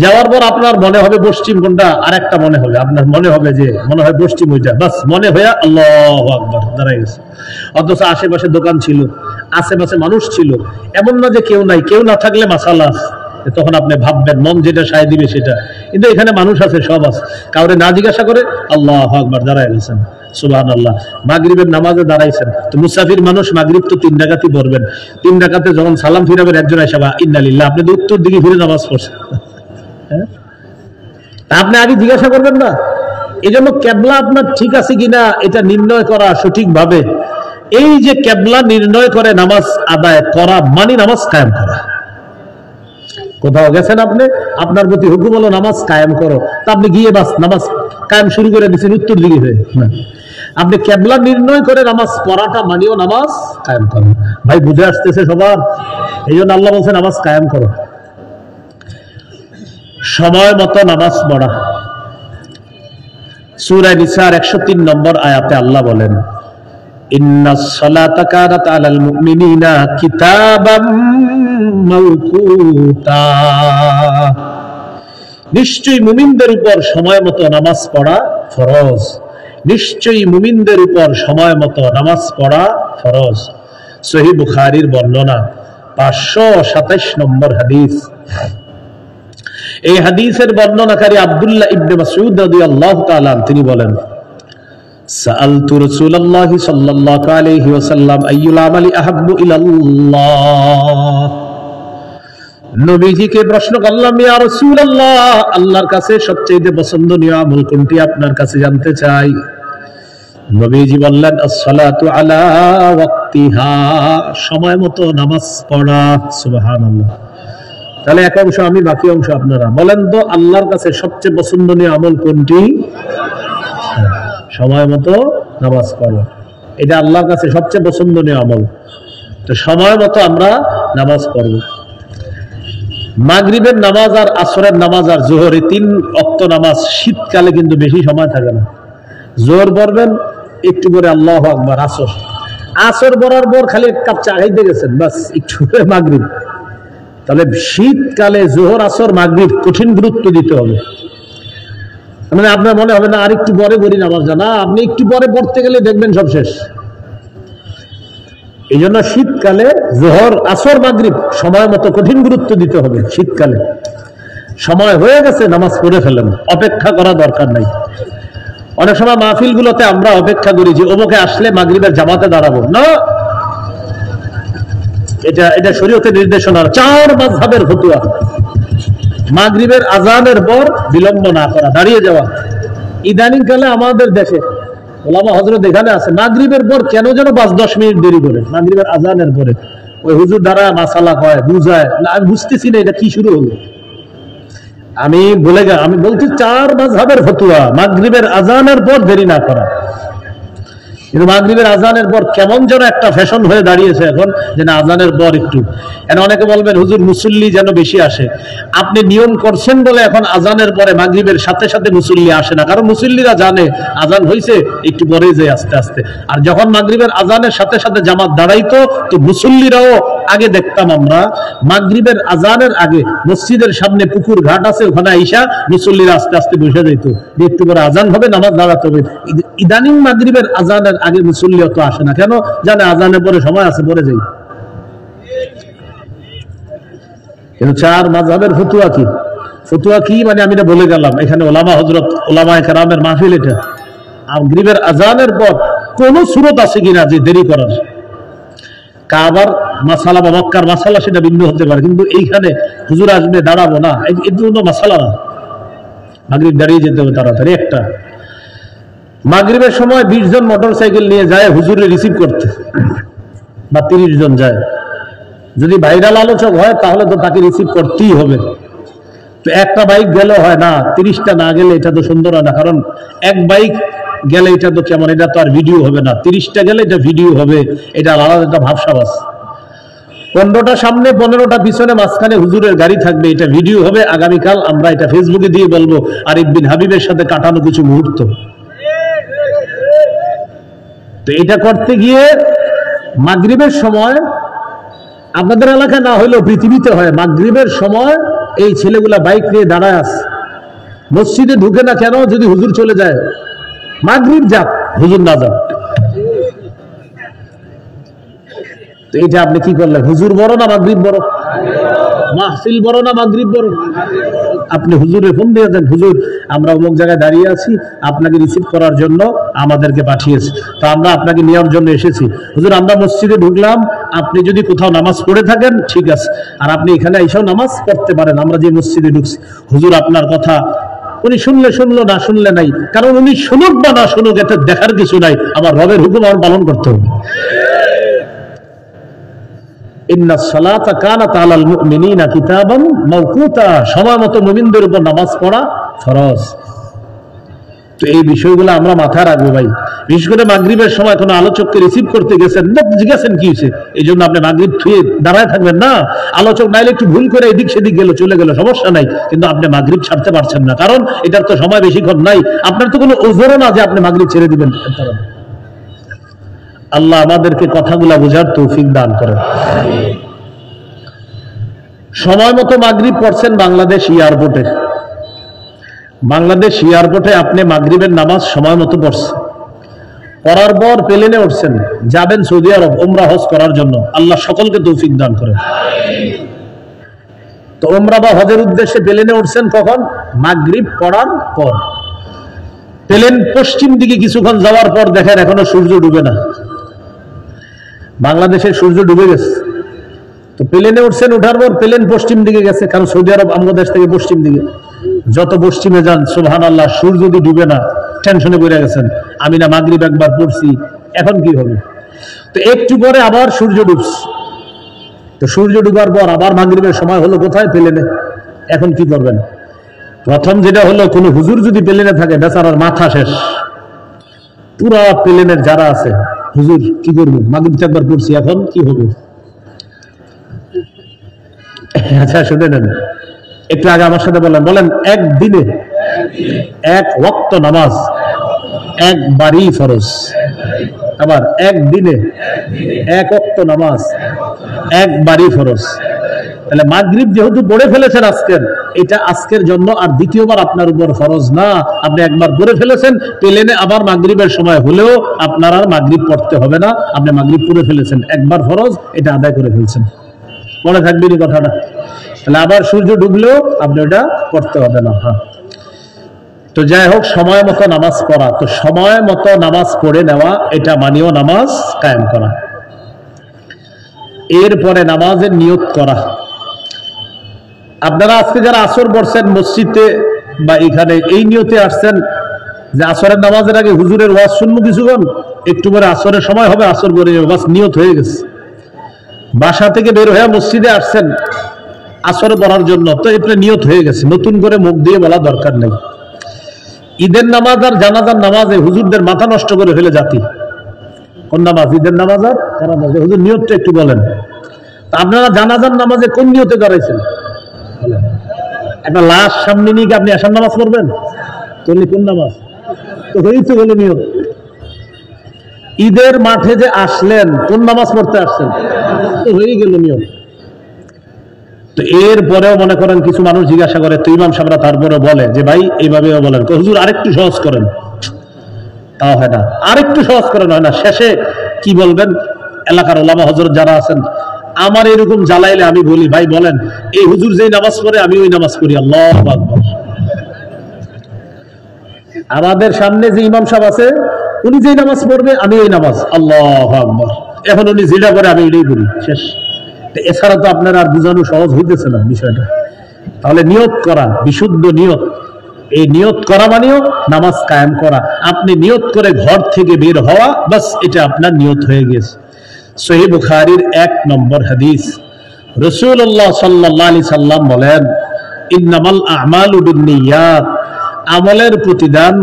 যাওয়ার পর আপনার মনে হবে পশ্চিম কোনটা, আর একটা মনে হবে আপনার মনে হবে যে মনে হয় পশ্চিম ওইটা, বাস মনে হয়ে আল্লাহু আকবার দাঁড়ায় গেছে। অথচ আশেপাশে দোকান ছিল, আশেপাশে মানুষ ছিল, এমন না যে কেউ নাই। কেউ না থাকলে মাসালা, তখন আপনি ভাববেন মন যেটা সায় দিবে সেটা, কিন্তু এখানে মানুষ আছে, সব আছে, কাউরে না জিজ্ঞাসা করে আল্লাহু আকবার দাঁড়ায় গেছেন, সুবহানাল্লাহ। মাগরিবের নামাজে দাঁড়াইছেন, তো মুসাফির মানুষ মাগরিব তো 3 রাকাতই পড়বেন। 3 রাকাতে যখন সালাম ফিরাবেন একজন এসে ইন্না লিল্লাহ, আপনি তো উত্তর দিকে ফিরে নামাজ পড়ছেন। আপনি আগে জিজ্ঞাসা করবেন না। এই জন্য কিবলা আপনার ঠিক আছে কিনা এটা নির্ণয় করা সঠিকভাবে, এই যে কিবলা নির্ণয় করে নামাজ আদায় করা মানে নামাজ কায়েম করা। কোথাও গেছেন আপনি, আপনার প্রতি হুকুম হলো নামাজ কায়েম করো, তা আপনি গিয়ে বাস নামাজ কায়েম শুরু করে দিচ্ছেন উত্তর দিকে হয়ে না। আপনি কিবলা নির্ণয় করে নামাজ পড়াটা মানিও নামাজ কায়েম করো। ভাই বুঝে আসতেছে সবার? এই জন্য আল্লাহ বলছে নামাজ কায়েম করো। সময় মতো নামাজ পড়া। সূরা নিসার 103 নম্বর আয়াতে আল্লাহ বলেন, ইন্নাস সালাতা কানাত আলাল মুমিনিনা কিতাবাম মাওকুতা, নিশ্চয়ই মুমিনদের উপর সময় মতো নামাজ পড়া ফরজ। নিশ্চয়ই মুমিনদের উপর সময় মতো নামাজ পড়া ফরজ। সহিহ বুখারীর বর্ণনা, 527 নম্বর হাদিস। এই হাদিসের বর্ণনাকারী আব্দুল্লাহ ইবনে মাসউদ রাদিয়াল্লাহু তাআলা তিনি বলেন, সাআলতু রাসূলুল্লাহ সাল্লাল্লাহু আলাইহি ওয়াসাল্লাম আইয়ুল আমালি আহাব্বু ইলাল্লাহ, নবীজিকে প্রশ্ন করলাম, ইয়া রাসূলুল্লাহ, আল্লাহর কাছে সবচেয়ে পছন্দনীয় আমল কোনটি আপনার কাছে জানতে চাই। নবীজি বললেন, as-salatu ala waqtiha, সময় মতো নামাজ পড়া। সুবহানাল্লাহ। তাহলে এক অংশ আমি, বাকি অংশ আপনারা বলেন তো, আল্লাহর কাছে সবচেয়ে পছন্দনীয় আমল কোনটি? সময় মতো নামাজ পড়া, এটা আল্লাহর কাছে সবচেয়ে পছন্দনীয় আমল। তো সময় মতো আমরা নামাজ পড়ব। মাগরিবের নামাজ আর আসরের নামাজ আর জোহর, এই 3 ওয়াক্ত নামাজ শীতকালে কিন্তু বেশি সময় থাকে না। জোহর পড়বেন, একটু পরে আল্লাহু আকবার, আসর পড়ার পর খালি 1 কাপ চা খাইতে গেছেন, বাস একটু পরে মাগরিব। তাহলে শীতকালে জোহর আসর মাগরিব কঠিন গুরুত্ব দিতে হবে। মানে আপনার মনে হবে না আর একটু পরে পড়ি নামাজ, জানা আপনি একটু পরে পড়তে গেলে দেখবেন সব শেষ। এই জন্য শীতকালে জোহর আসর মাগরিব সময় মতো কঠিন গুরুত্ব দিতে হবে শীতকালে। সময় হয়ে গেছে, নামাজ পড়ে ফেলেন, অপেক্ষা করা দরকার নাই। অনেক সময় মাহফিলগুলোতে আমরা অপেক্ষা করি যে অমুকে আসলে মাগরিবের জামাতে দাঁড়াবো না, এটা শরীয়তের নির্দেশনা। 4 মাযহাবের ফতোয়া, মাগরিবের আজানের পর বিলম্ব না করা, দাঁড়িয়ে যাওয়া। ইদানিং কালে আমাদের দেশে ওলামা হযরত এখানে আছে, মাগরিবের পর কেন যেন 5-10 মিনিট দেরি করে, মাগরিবের আজানের পরে ওই হুজুর দ্বারা মাসালা কয়, বুঝায় না, আমি বুঝতেছি না এটা কি শুরু হলো। আমি বলছি 4 মাযহাবের ফতোয়া, মাগরিবের আজানের পর দেরি না করা। কিন্তু মাগরিবের আজানের পর কেমন যেন একটা ফ্যাশন হয়ে দাঁড়িয়েছে এখন, যে না আজানের পর একটু। অনেকে বলবেন হুজুর মুসল্লি যেন বেশি আসে, আপনি নিয়ম করছেন বলে এখন আজানের পরে মাগরিবের সাথে সাথে মুসল্লি আসে না, কারণ মুসল্লিরা জানে আজান হয়েছে, একটু পরে যায় আস্তে আস্তে। আর যখন মাগরিবের আজানের সাথে সাথে জামাত দাঁড়াইতো, তো মুসল্লিরাও আগে দেখতাম আমরা মাগরিবের আজানের আগে মসজিদের সামনে পুকুর ঘাট আছে, ওখানে আইসা মুসল্লিরা আস্তে আস্তে বসে যেত, একটু পরে আজান হবে, নামাজ দাঁড়াতে হবে। ইদানিং মাগরিবের আজানের আগে মুসল্লি অত আসে না, কেন জানে আজানের পরে সময় আছে, পরে যাই। কিন্তু 4 মাযহাবের ফতোয়া কি? ফতোয়া কি মানে আমি এটা বলে গেলাম, এখানে ওলামা হযরত ওলামায়ে কেরামের মাহফিল। এটা মাগরিবের আজানের পর কোন সুরত আছে কিনা যে দেরি করার? কাবার মাসালা বা মক্কার মাসালা সেটা ভিন্ন হতে পারে, কিন্তু এইখানে হুজুর আসবে দাঁড়াবো না, এর জন্য মাসালা না। মাগরিব দাঁড়িয়ে যেতে হবে তাড়াতাড়ি। একটা মাগরিবের সময় 20 জন মোটরসাইকেল নিয়ে যায় হুজুরে রিসিভ করতে, বা 30 জন যায়। যদি ভাইরাল আলোচক হয় তাহলে তো তাকে রিসিভ করতেই হবে। তো একটা বাইক গেলে হয় না, 30টা না গেলে এটা তো সুন্দর হয় না, কারণ এক বাইক গেলে এটা তো কেমন, এটা তো আর ভিডিও হবে না। 30টা গেলে এটা ভিডিও হবে, এটা আলাদা একটা ভাবসাবাস। 15টা সামনে 15টা পিছনে, মাঝখানে হুজুরের গাড়ি থাকবে, এটা ভিডিও হবে। আগামীকাল আমরা এটা ফেসবুকে দিয়ে বলবো আরিফ বিন হাবিবের সাথে কাটানো কিছু মুহূর্ত। তো এটা করতে গিয়ে মাগরিবের সময়, আপনাদের এলাকায় না হইলেও পৃথিবীতে হয়, মাগরিবের সময় এই ছেলেগুলা বাইক নিয়ে দাঁড়ায় আছে, মসজিদে ঢুকে না কেন? যদি হুজুর চলে যায়, মাগরিব যাক, হুজুর না যাক। তো এটা আপনি কি করলেন? হুজুর বড় না মাগরিব বড়? মাহফিল বড় না মাগরিব বড়? আপনি হুজুরে ফোন দিয়ে দেন, হুজুর আমরা অমুক জায়গায় দাঁড়িয়ে আছি, আপনাকে রিসিভ করার জন্য আমাদেরকে পাঠিয়েছে, তো আমরা আপনাকে নেওয়ার জন্য এসেছি। হুজুর আমরা মসজিদে ঢুকলাম, আপনি যদি কোথাও নামাজ পড়ে থাকেন ঠিক আছে, আর আপনি এখানে এসেও নামাজ পড়তে পারেন, আমরা যে মসজিদে ঢুকছি। হুজুর আপনার কথা উনি শুনলে শুনলো, না শুনলে নাই, কারণ উনি শুনুক বা না শুনুক এতে দেখার কিছু নাই, আমার রবের হুকুম আমার পালন করতে হবে। ইন্নাস সালাতা কানাত আলাল মুমিনিনা কিতাবান মাওকুতা, সময় মতো মুমিনদের উপর নামাজ পড়া ফরজ। তো এই বিষয়গুলো আমরা মাথায় রাখবো ভাই। বিশেষ করে মাগরিবের সময় কোনো আলোচককে রিসিভ করতে গেছেন, জিজ্ঞাসেন কি হয়েছে, এই জন্য আপনি মাগরিব থুয়ে দাঁড়ায় থাকবেন না। আলোচক নাইলে একটু ভুল করে এদিক সেদিক গেল, চলে গেল, সমস্যা নাই, কিন্তু আপনি মাগরিব ছাড়তে পারছেন না, কারণ এটার তো সময় বেশিক্ষণ নাই। আপনার তো কোনো ওজরও না যে আপনি মাগরিব ছেড়ে দিবেন। আল্লাহ আমাদেরকে কথাগুলা বোঝার তৌফিক দান করেন। সময় মতো মাগরিব পড়ছেন বাংলাদেশ এয়ারপোর্টে। বাংলাদেশ এয়ারপোর্টে আপনি মাগরিবের নামাজ সময় মতো পড়ছেন, পড়ার পর প্লেনে উঠছেন, যাবেন সৌদি আরব উমরা হজ করার জন্য। আল্লাহ সকলকে তৌফিক দান করেন। তো উমরা বা হজের উদ্দেশ্যে প্লেনে উঠছেন কখন? মাগরিব পড়ার পর। প্লেন পশ্চিম দিকে কিছুক্ষণ যাওয়ার পর দেখেন এখনো সূর্য ডুবে না, বাংলাদেশে সূর্য ডুবে গেছে। তো প্লেনে উঠছেন, উঠার পর প্লেন পশ্চিম দিকে গেছে, কারণ সৌদি আরব আমাদের দেশ থেকে পশ্চিম দিকে। যত পশ্চিমে যান সুবহানাল্লাহ, সূর্য যদি ডুবে না, টেনশনে পড়ে গেছেন, আমি না মাগরিব একবার পড়ছি, এখন কি হবে? তো একটু পরে আবার সূর্য ডুবছে। তো সূর্য ডুবার পর আবার মাগরিবের সময় হলো কোথায়? প্লেনে। এখন কি করবেন? প্রথম যেটা হলো, কোন হুজুর যদি প্লেনে থাকে, বেচারার মাথা শেষ। পুরা প্লেনের যারা আছে, হুজুর কি করবো, মাগরিব একবার পড়ছি, এখন কি হবে? আচ্ছা শুনে নেন, একটু আগে আমার সাথে বলেন একদিনে এক ওয়াক্ত নামাজ একবারই ফরজ। আবার একদিনে এক ওয়াক্ত নামাজ একবারই ফরজ। তাহলে মাগরিব যেহেতু পড়ে ফেলেছেন আজকের, এটা আজকের জন্য আর দ্বিতীয়বার আপনার উপর ফরজ না। আপনি একবার পড়ে ফেলেছেন, প্লেনে আবার মাগরিবের সময় হলেও আপনার আর মাগরিব পড়তে হবে না। আপনি মাগরিব পড়ে ফেলেছেন, একবার ফরজ, এটা আদায় করে ফেলছেন। মনে থাকবে এই কথাটা। তাহলে আবার সূর্য ডুবলেও আপনি ওটা করতে হবে না। হ্যাঁ, তো যাই হোক, সময় মতো নামাজ পড়া, তো সময় মতো নামাজ পড়ে নেওয়া, এটা মানিও নামাজ কায়েম করা। এরপরে নামাজের নিয়ত করা। আপনারা আজকে যারা আসর পড়ছেন মসজিদে বা এখানে, এই নিয়তে আসছেন যে আসরের নামাজের আগে হুজুরের ওয়াজ শুনবো কিছুক্ষণ, একটু পরে আসরের সময় হবে, আসর করে বাস নিয়ত হয়ে গেছে। বাসা থেকে বের হয়ে মসজিদে আসছেন আসরে পড়ার জন্য, তো এটা নিয়ত হয়ে গেছে, নতুন করে মুখ দিয়ে বলা দরকার নেই। ঈদের নামাজ আর জানাজার নামাজে হুজুরদের মাথা নষ্ট করে ফেলে জাতি। কোন নামাজ? ঈদের নামাজ আর জানাজা। হুজুর নিয়তটা একটু বলেন। আপনারা জানাজার নামাজে কোন নিয়তে দাঁড়াইছেন? একটা লাশ সামনে নিয়ে কি আপনি আসার নামাজ পড়বেন? তাহলে কোন নামাজ? তো হয়েই তো গেল নিয়ত। ঈদের মাঠে যে আসলেন, কোন নামাজ পড়তে আসছেন? তো হয়ে গেল নিয়ত। তো এরপরেও মনে করেন কিছু মানুষ জিজ্ঞাসা করে, তো ইমাম সাহেবরা তারপরে বলে যে ভাই এইভাবেও বলেন, হুজুর আরেকটু সহজ করেন, তাও হয় না। আরেকটু সহজ করেন হয় না। শেষে কি বলবেন? এলাকার ওলামা হযরত যারা আছেন, আমার এরকম জ্বালাইলে আমি বলি, ভাই বলেন এই হুজুর যেই নামাজ পড়ে আমি ওই নামাজ পড়ি। আল্লাহু আকবার। আমাদের সামনে যে ইমাম সাহেব আছে, উনি যেই নামাজ পড়বে আমি ওই নামাজ। আল্লাহু আকবার। এখন উনি যেটা করে আমি এটাই করি, শেষ। এছাড়া তো আপনার আর বোঝানো সহজ হইতেছে না বিষয়টা। তাহলে নিয়ত করা, বিশুদ্ধ নিয়ত, এই নিয়ত করা মানেও নামাজ কায়েম করা। আপনি নিয়ত করে ঘর থেকে বের হওয়া, বাস এটা আপনার নিয়ত হয়ে গেছে। সহিহ বুখারীর 1 নম্বর হাদিস, রাসূলুল্লাহ সাল্লাল্লাহু আলাইহি সাল্লাম বলেন, ইন্নামাল আমালু বিন্নিয়াত, আমলের প্রতিদান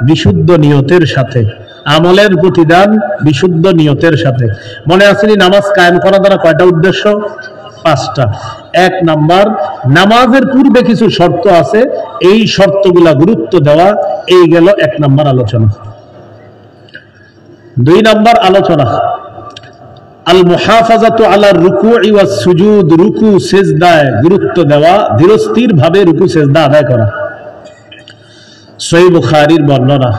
বিশুদ্ধ নিয়তের সাথে। আমলের প্রতিদান বিশুদ্ধ নিয়তের সাথে। মনে আছে নামাজ কায়েম করা দ্বারা কয়টা উদ্দেশ্য? 5টা। 1 নাম্বার, নামাজের পূর্বে কিছু শর্ত আছে, এই শর্তগুলা গুরুত্ব দেওয়া। এই গেল 1 নাম্বার আলোচনা। 2 নাম্বার আলোচনা, আল মুহাফাজাতু আলা রুকুই ওয়াস সুজুদ, রুকু সিজদায় গুরুত্ব দেওয়া, ধীরস্থির ভাবে রুকু সিজদা আদায় করা। সহিহ বুখারীর বর্ণনা,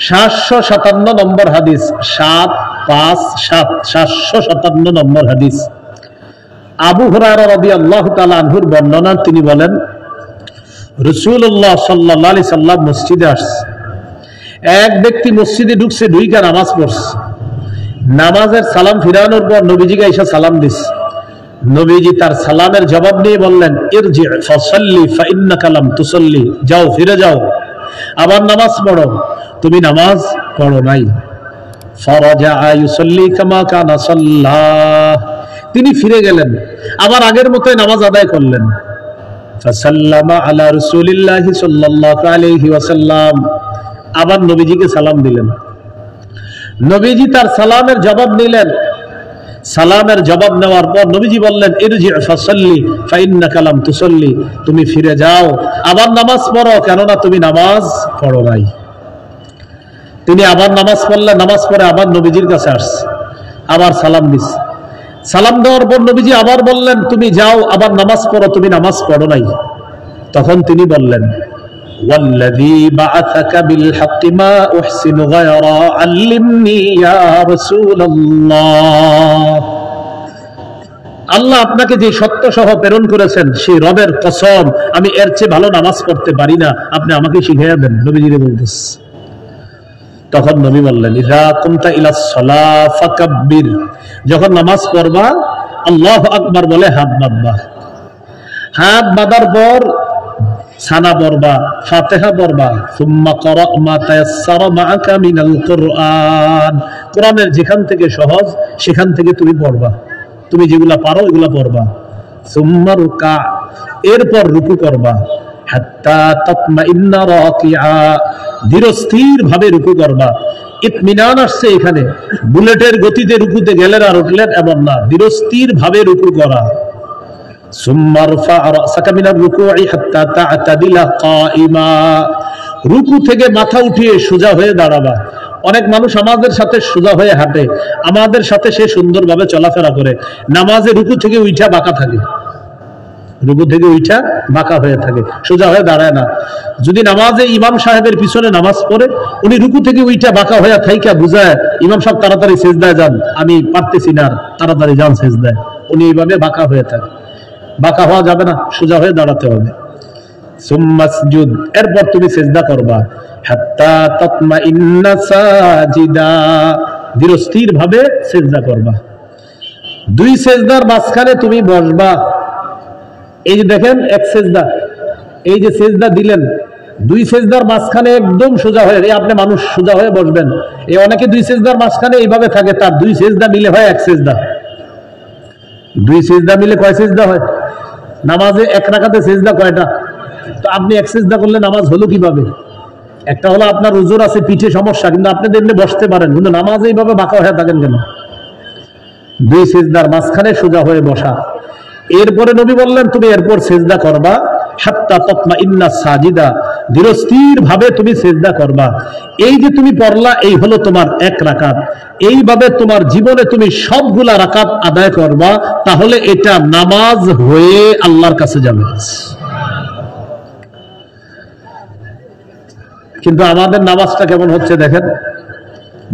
757 নম্বর হাদিস, 757 নম্বর হাদিস, আবু হুরায়রা রাদিয়াল্লাহু তাআলা আনহুর বর্ণনা। তিনি বলেন, রাসূলুল্লাহ সাল্লাল্লাহু আলাইহি সাল্লাম মসজিদে আসছে। এক ব্যক্তি মসজিদে ঢুকছে, ঢুইকা নামাজ পড়ছে। নামাজের সালাম ফিরানোর পর নবীজিকে এসে সালাম দিছে। নবীজি তার সালামের জবাব নিয়ে বললেন, ইরজি ফাসাল্লি ফাইন্নাকা লাম তুসাল্লি, যাও ফিরে যাও, আবার নামাজ পড়ো, তুমি নামাজ পড়ো নাই। ফারাজা ইউসাল্লি কামা কানা সাল্লাহ, তিনি ফিরে গেলেন, আবার আগের মতোই নামাজ আদায় করলেন। ফাসাল্লামা আলা রাসূলিল্লাহি সাল্লাল্লাহু আলাইহি ওয়াসাল্লাম, আবার নবীজিকে সালাম দিলেন। নবীজি তার সালামের জবাব নিলেন। সালামের জবাব নেওয়ার পর নবীজি বললেন, ইরজি ফাসাল্লি ফাইন্নাকা লাম তুসাল্লি, তুমি ফিরে যাও, আবার নামাজ পড়ো, কেননা তুমি নামাজ পড়ো নাই। তিনি আবার নামাজ পড়লেন। নামাজ পড়ে আবার নবীজির কাছে আসছে, আবার সালাম দিচ্ছে। সালাম দেওয়ার পর নবীজি আবার বললেন, তুমি যাও, আবার নামাজ পড়ো, তুমি নামাজ পড়ো নাই। তখন তিনি বললেন, ওয়াল্লাযী বাআসাকা বিল হাক্কি মা উহসিনু গায়রা আল্লিমনি ইয়া রাসূলুল্লাহ, আল্লাহ আপনাকে যে সত্য সহ প্রেরণ করেছেন, সেই রবের কসম, আমি এর চেয়ে ভালো নামাজ পড়তে পারি না, আপনি আমাকে শিখিয়ে দেন। নবীজিরে বলতেছে। তখন নবী বললেন, ইযা কুমতা ইলা সলাহ ফাকাব্বির, যখন নামাজ পড়বা আল্লাহু আকবার বলে হাত বাঁধবা। হাত বাঁধার পর সানা পড়বা, ফাতিহা পড়বা, সুম্মা ক্রা মা তায়াসসারা মাআকা মিনাল কুরআন, কোরআনের যেখান থেকে সহজ সেখান থেকে তুমি পড়বা, তুমি যেগুলা পারো এগুলা পড়বা। সুম্মা রুকা, এরপর রুকু করবা, হাত্তা তাতমাইন্না রাকিআ, ধীরস্থির ভাবে রুকু করবা। ইতমিনান আসছে এখানে, বুলেটের গতিতে রুকুতে গেলেন আর উঠলেন এমন না, ধীরস্থির ভাবে রুকু করা। সুম্মা রফা রাসাকা মিনার রুকুই হাত্তা তা'তাদিলা কাইমা, রুকু থেকে মাথা উঠিয়ে সোজা হয়ে দাঁড়াবা। অনেক মানুষ আমাদের সাথে সোজা হয়ে হাঁটে, আমাদের সাথে সে সুন্দরভাবে চলাফেরা করে, নামাজে রুকু থেকে উঠা বাঁকা থাকে, রুকু থেকে উঠা বাঁকা হয়ে থাকে, সোজা হয়ে দাঁড়ায় না। যদি নামাজে ইমাম সাহেবের পিছনে নামাজ পড়ে, উনি রুকু থেকে উঠা বাঁকা হয়ে থাইকা বুঝায়, ইমাম সাহেব তাড়াতাড়ি সেজদায় যান, আমি পারতেছি না, তাড়াতাড়ি যান সেজদায়, উনি এইভাবে বাঁকা হয়ে থাকে। বাঁকা হওয়া যাবে না, সোজা হয়ে দাঁড়াতে হবে। সুম্মাসজুদ, এরপর তুমি সিজদা করবা। হাত্তা তাতমাইন্না সাজিদা, ধীরস্থির ভাবে সিজদা করবা। দুই সিজদার মাঝখানে তুমি বসবা। এই যে দেখেন এক সিজদা, এই যে সিজদা দিলেন, দুই সিজদার মাঝখানে একদম সোজা হয়ে, আপনি মানুষ সোজা হয়ে বসবেন। এই অনেকে দুই সিজদার মাঝখানে এইভাবে থাকে, তার দুই সিজদা মিলে হয় এক সিজদা। দুই সিজদা মিলে কয় সিজদা হয়? নামাজে এক রাকাতে সিজদা কয়টা? তো আপনি এক সিজদা করলে নামাজ হলো কিভাবে? একটা হলো আপনার উজুর আছে, পিঠে সমস্যা, কিন্তু আপনি এমনি বসতে পারেন, কিন্তু নামাজে এইভাবে বাঁকা হয়ে থাকেন কেন? দুই সিজদার মাঝখানে সোজা হয়ে বসা। এরপরে নবী বললেন তুমি এরপর সিজদা করবা। হাত্তা তাতমাইন্না সাজিদা, ধীরস্থির ভাবে তুমি সিজদা করবা। এই যে তুমি পড়লা, এই হলো তোমার এক রাকাত। এইভাবে তোমার জীবনে তুমি সবগুলা রাকাত আদায় করবা, তাহলে এটা নামাজ হয়ে আল্লাহর কাছে যাবে। কিন্তু আমাদের নামাজটা কেমন হচ্ছে দেখেন,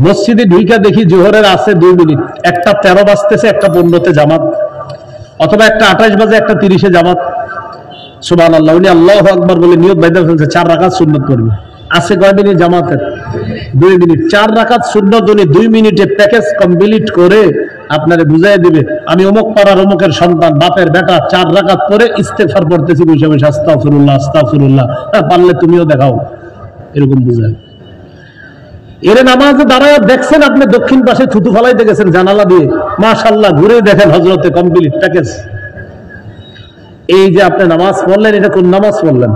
মসজিদে ঢুইকা দেখি জোহরের আছে 2 মিনিট, 1:13 বাজতেছে, 1:15 জামাত, অথবা 1:28 বাজে, 1:30 জামাত। সুবহানাল্লাহ, উনি আল্লাহু আকবার বলে নিয়ত বাইদা ফেলছে, 4 রাকাত সুন্নাত করবে। আছে কয় মিনিট জামাতের? 2 মিনিট। 4 রাকাত সুন্নাত উনি 2 মিনিটে প্যাকেজ কমপ্লিট করে আপনারে বুঝাই দিবে, আমি অমুক পাড়ার অমুকের সন্তান, বাপের বেটা, 4 রাকাত পরে ইস্তেগফার পড়তেছি বসে বসে, আস্তাগফিরুল্লাহ আস্তাগফিরুল্লাহ। পারলে তুমিও দেখাও, এরকম বুঝায়। এর নামাজে দাঁড়ায় দেখছেন আপনি দক্ষিণ পাশে থুতু ফলাইতে গেছেন জানালা দিয়ে, মাশাআল্লাহ, ঘুরে দেখেন হযরতে কমপ্লিট প্যাকেজ। এই যে আপনি নামাজ পড়লেন, এটা কোন নামাজ পড়লেন?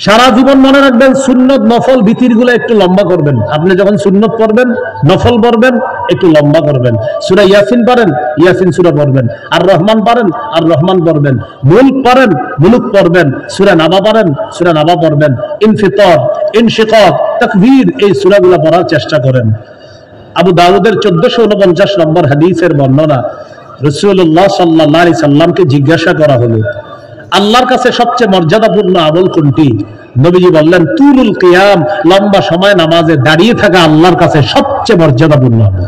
সারা জীবন মনে রাখবেন, সুন্নত নফল ভিতিরগুলো একটু লম্বা করবেন। আপনি যখন সুন্নত পড়বেন, নফল পড়বেন, একটু লম্বা করবেন। সূরা ইয়াসিন পারেন, ইয়াসিন সূরা পড়বেন। আর রহমান পারেন, আর রহমান পড়বেন। মুলক পারেন, মুলক পড়বেন। সূরা নাবা পারেন, সূরা নাবা পড়বেন। ইনফিতার, ইনশিকাক, তাকবীর, এই সূরাগুলো পড়ার চেষ্টা করেন। আবু দাউদের 1449 নম্বর হাদিসের বর্ণনা, রাসূলুল্লাহ সাল্লাল্লাহু আলাইহি সাল্লামকে জিজ্ঞাসা করা হলো, আল্লাহর কাছে সবচেয়ে মর্যাদাপূর্ণ আমল কোনটি? নবীজি বললেন, তুলুল কিয়াম, লম্বা সময় নামাজে দাঁড়িয়ে থাকা আল্লাহর কাছে সবচেয়ে মর্যাদাপূর্ণ আমল।